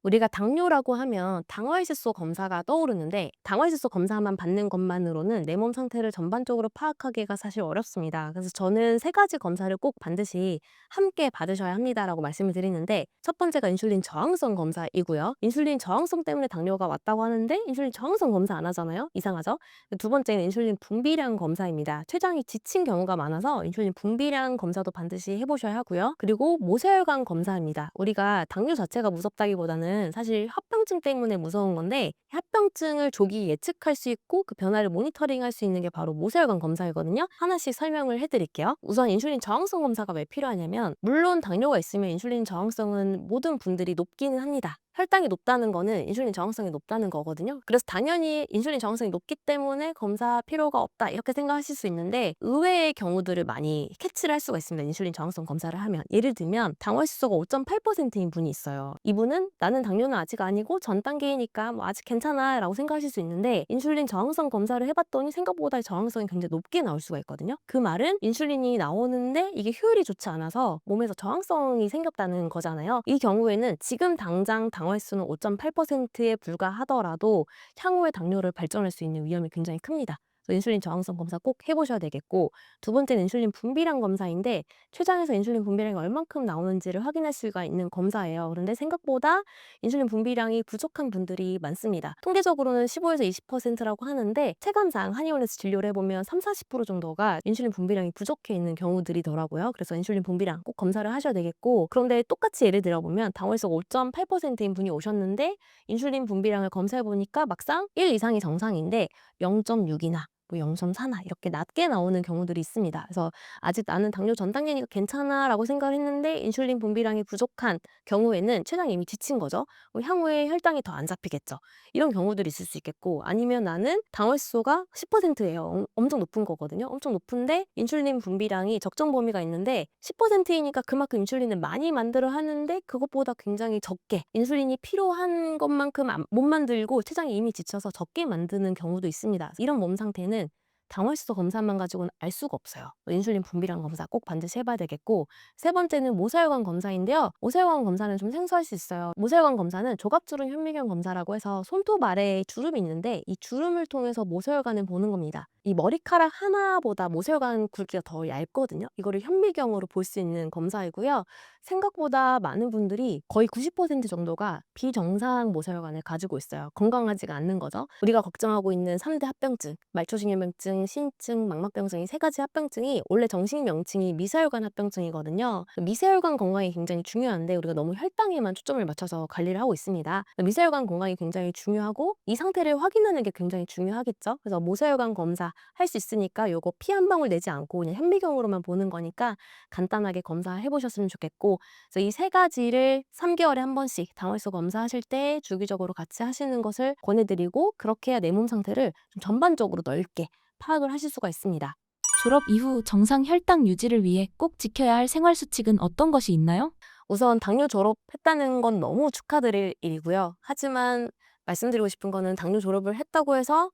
우리가 당뇨라고 하면 당화혈색소 검사가 떠오르는데 당화혈색소 검사만 받는 것만으로는 내 몸 상태를 전반적으로 파악하기가 사실 어렵습니다. 그래서 저는 세 가지 검사를 꼭 반드시 함께 받으셔야 합니다라고 말씀을 드리는데, 첫 번째가 인슐린 저항성 검사이고요. 인슐린 저항성 때문에 당뇨가 왔다고 하는데 인슐린 저항성 검사 안 하잖아요. 이상하죠? 두 번째는 인슐린 분비량 검사입니다. 췌장이 지친 경우가 많아서 인슐린 분비량 검사도 반드시 해보셔야 하고요. 그리고 모세혈관 검사입니다. 우리가 당뇨 자체가 무섭다기보다는 사실 합병증 때문에 무서운 건데, 합병증을 조기 예측할 수 있고 그 변화를 모니터링할 수 있는 게 바로 모세혈관 검사이거든요. 하나씩 설명을 해드릴게요. 우선 인슐린 저항성 검사가 왜 필요하냐면, 물론 당뇨가 있으면 인슐린 저항성은 모든 분들이 높기는 합니다. 혈당이 높다는 거는 인슐린 저항성이 높다는 거거든요. 그래서 당연히 인슐린 저항성이 높기 때문에 검사 필요가 없다 이렇게 생각하실 수 있는데, 의외의 경우들을 많이 캐치를 할 수가 있습니다. 인슐린 저항성 검사를 하면 예를 들면 당화혈소가 5.8%인 분이 있어요. 이분은 나는 당뇨는 아직 아니고 전 단계이니까 뭐 아직 괜찮아 라고 생각하실 수 있는데, 인슐린 저항성 검사를 해봤더니 생각보다 저항성이 굉장히 높게 나올 수가 있거든요. 그 말은 인슐린이 나오는데 이게 효율이 좋지 않아서 몸에서 저항성이 생겼다는 거잖아요. 이 경우에는 지금 당장 당화혈소는 5.8%에 불과하더라도 향후에 당뇨를 발전할 수 있는 위험이 굉장히 큽니다. 그래서 인슐린 저항성 검사 꼭 해보셔야 되겠고, 두 번째는 인슐린 분비량 검사인데 췌장에서 인슐린 분비량이 얼만큼 나오는지를 확인할 수가 있는 검사예요. 그런데 생각보다 인슐린 분비량이 부족한 분들이 많습니다. 통계적으로는 15에서 20%라고 하는데 체감상 한의원에서 진료를 해보면 30-40% 정도가 인슐린 분비량이 부족해 있는 경우들이더라고요. 그래서 인슐린 분비량 꼭 검사를 하셔야 되겠고, 그런데 똑같이 예를 들어보면 당화혈소가 5.8%인 분이 오셨는데 인슐린 분비량을 검사해보니까 막상 1 이상이 정상인데 0.6이나 뭐 0.4나 이렇게 낮게 나오는 경우들이 있습니다. 그래서 아직 나는 당뇨 전 단계니까 괜찮아라고 생각을 했는데 인슐린 분비량이 부족한 경우에는 췌장이 이미 지친 거죠. 향후에 혈당이 더 안 잡히겠죠. 이런 경우들이 있을 수 있겠고, 아니면 나는 당월수소가 10%예요. 엄청 높은 거거든요. 엄청 높은데 인슐린 분비량이 적정 범위가 있는데 10%이니까 그만큼 인슐린을 많이 만들어 하는데 그것보다 굉장히 적게 인슐린이 필요한 것만큼 못 만들고 췌장이 이미 지쳐서 적게 만드는 경우도 있습니다. 이런 몸 상태는 당월수소 검사만 가지고는 알 수가 없어요. 인슐린 분비량 검사 꼭 반드시 해봐야 되겠고, 세 번째는 모세혈관 검사인데요. 모세혈관 검사는 좀 생소할 수 있어요. 모세혈관 검사는 조갑주름 현미경 검사라고 해서 손톱 아래에 주름이 있는데 이 주름을 통해서 모세혈관을 보는 겁니다. 이 머리카락 하나보다 모세혈관 굵기가 더 얇거든요. 이거를 현미경으로 볼 수 있는 검사이고요. 생각보다 많은 분들이 거의 90% 정도가 비정상 모세혈관을 가지고 있어요. 건강하지가 않는 거죠. 우리가 걱정하고 있는 3대 합병증, 말초신경병증, 신증, 망막병증 이 세 가지 합병증이 원래 정식 명칭이 미세혈관 합병증이거든요. 미세혈관 건강이 굉장히 중요한데 우리가 너무 혈당에만 초점을 맞춰서 관리를 하고 있습니다. 미세혈관 건강이 굉장히 중요하고 이 상태를 확인하는 게 굉장히 중요하겠죠. 그래서 모세혈관 검사 할 수 있으니까 요거 피 한 방울 내지 않고 그냥 현미경으로만 보는 거니까 간단하게 검사해 보셨으면 좋겠고, 그래서 이 세 가지를 3개월에 한 번씩 당월수 검사하실 때 주기적으로 같이 하시는 것을 권해드리고, 그렇게 해야 내 몸 상태를 좀 전반적으로 넓게 파악을 하실 수가 있습니다. 졸업 이후 정상 혈당 유지를 위해 꼭 지켜야 할 생활 수칙은 어떤 것이 있나요? 우선 당뇨 졸업했다는 건 너무 축하드릴 일이고요. 하지만 말씀드리고 싶은 거는 당뇨 졸업을 했다고 해서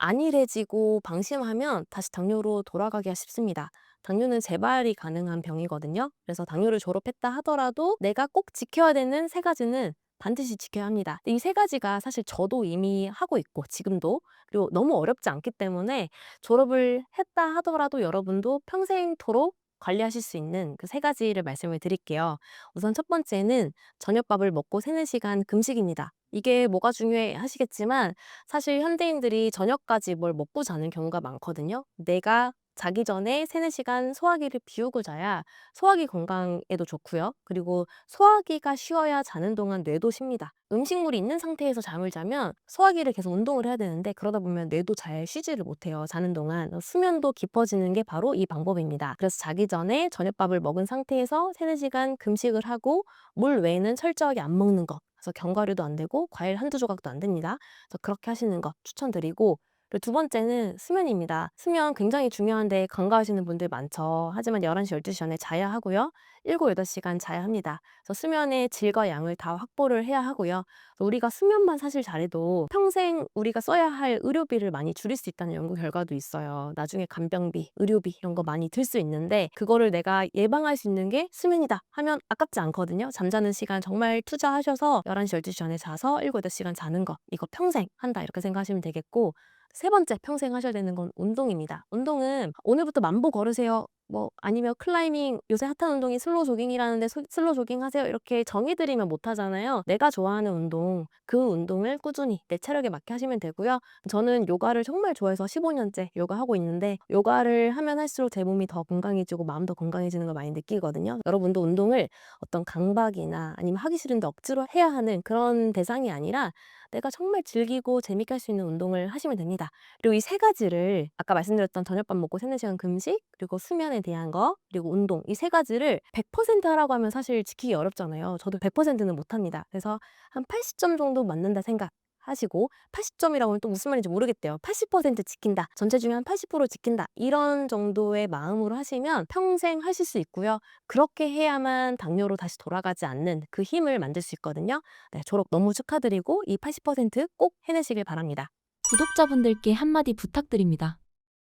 안일해지고 방심하면 다시 당뇨로 돌아가기가 쉽습니다. 당뇨는 재발이 가능한 병이거든요. 그래서 당뇨를 졸업했다 하더라도 내가 꼭 지켜야 되는 세 가지는 반드시 지켜야 합니다. 이 세 가지가 사실 저도 이미 하고 있고 지금도, 그리고 너무 어렵지 않기 때문에 졸업을 했다 하더라도 여러분도 평생토록 관리하실 수 있는 그 세 가지를 말씀을 드릴게요. 우선 첫 번째는 저녁밥을 먹고 3-4시간 금식입니다. 이게 뭐가 중요해 하시겠지만 사실 현대인들이 저녁까지 뭘 먹고 자는 경우가 많거든요. 내가 자기 전에 3-4시간 소화기를 비우고 자야 소화기 건강에도 좋고요. 그리고 소화기가 쉬어야 자는 동안 뇌도 쉽니다. 음식물이 있는 상태에서 잠을 자면 소화기를 계속 운동을 해야 되는데 그러다 보면 뇌도 잘 쉬지를 못해요. 자는 동안. 수면도 깊어지는 게 바로 이 방법입니다. 그래서 자기 전에 저녁밥을 먹은 상태에서 3-4시간 금식을 하고 물 외에는 철저하게 안 먹는 것. 그래서 견과류도 안 되고 과일 한두 조각도 안 됩니다. 그래서 그렇게 하시는 거 추천드리고, 그리고 두 번째는 수면입니다. 수면 굉장히 중요한데 간과하시는 분들 많죠. 하지만 11시, 12시 전에 자야 하고요. 7-8시간 자야 합니다. 그래서 수면의 질과 양을 다 확보를 해야 하고요. 우리가 수면만 사실 잘해도 평생 우리가 써야 할 의료비를 많이 줄일 수 있다는 연구 결과도 있어요. 나중에 간병비, 의료비 이런 거 많이 들 수 있는데 그거를 내가 예방할 수 있는 게 수면이다 하면 아깝지 않거든요. 잠자는 시간 정말 투자하셔서 11시, 12시 전에 자서 7-8시간 자는 거, 이거 평생 한다 이렇게 생각하시면 되겠고, 세 번째 평생 하셔야 되는 건 운동입니다. 운동은 오늘부터 만보 걸으세요. 뭐 아니면 클라이밍, 요새 핫한 운동이 슬로우 조깅이라는데 슬로우 조깅 하세요. 이렇게 정해드리면 못 하잖아요. 내가 좋아하는 운동, 그 운동을 꾸준히 내 체력에 맞게 하시면 되고요. 저는 요가를 정말 좋아해서 15년째 요가하고 있는데 요가를 하면 할수록 제 몸이 더 건강해지고 마음도 건강해지는 걸 많이 느끼거든요. 여러분도 운동을 어떤 강박이나 아니면 하기 싫은데 억지로 해야 하는 그런 대상이 아니라 내가 정말 즐기고 재밌게 할 수 있는 운동을 하시면 됩니다. 그리고 이 세 가지를 아까 말씀드렸던 저녁밥 먹고 3-4시간 금식, 그리고 수면에 대한 거, 그리고 운동, 이 세 가지를 100% 하라고 하면 사실 지키기 어렵잖아요. 저도 100%는 못합니다. 그래서 한 80점 정도 맞는다 생각하시고, 80점이라고 하면 또 무슨 말인지 모르겠대요. 80% 지킨다, 전체 중에 한 80% 지킨다, 이런 정도의 마음으로 하시면 평생 하실 수 있고요. 그렇게 해야만 당뇨로 다시 돌아가지 않는 그 힘을 만들 수 있거든요. 네, 졸업 너무 축하드리고 이 80%꼭 해내시길 바랍니다. 구독자분들께 한마디 부탁드립니다.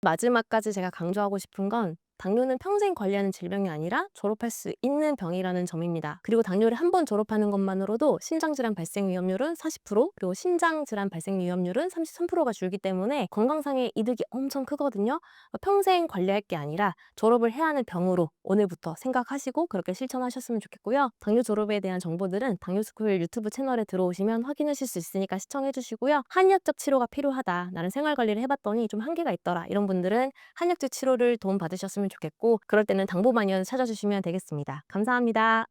마지막까지 제가 강조하고 싶은 건 당뇨는 평생 관리하는 질병이 아니라 졸업할 수 있는 병이라는 점입니다. 그리고 당뇨를 한 번 졸업하는 것만으로도 신장질환 발생 위험률은 40%, 그리고 신장질환 발생 위험률은 33%가 줄기 때문에 건강상의 이득이 엄청 크거든요. 평생 관리할 게 아니라 졸업을 해야 하는 병으로 오늘부터 생각하시고 그렇게 실천하셨으면 좋겠고요. 당뇨 졸업에 대한 정보들은 당뇨스쿨 유튜브 채널에 들어오시면 확인하실 수 있으니까 시청해 주시고요. 한의학적 치료가 필요하다, 나는 생활관리를 해봤더니 좀 한계가 있더라, 이런 분들은 한약적 치료를 도움받으셨으면 좋겠고, 그럴 때는 당보마니언 찾아주시면 되겠습니다. 감사합니다.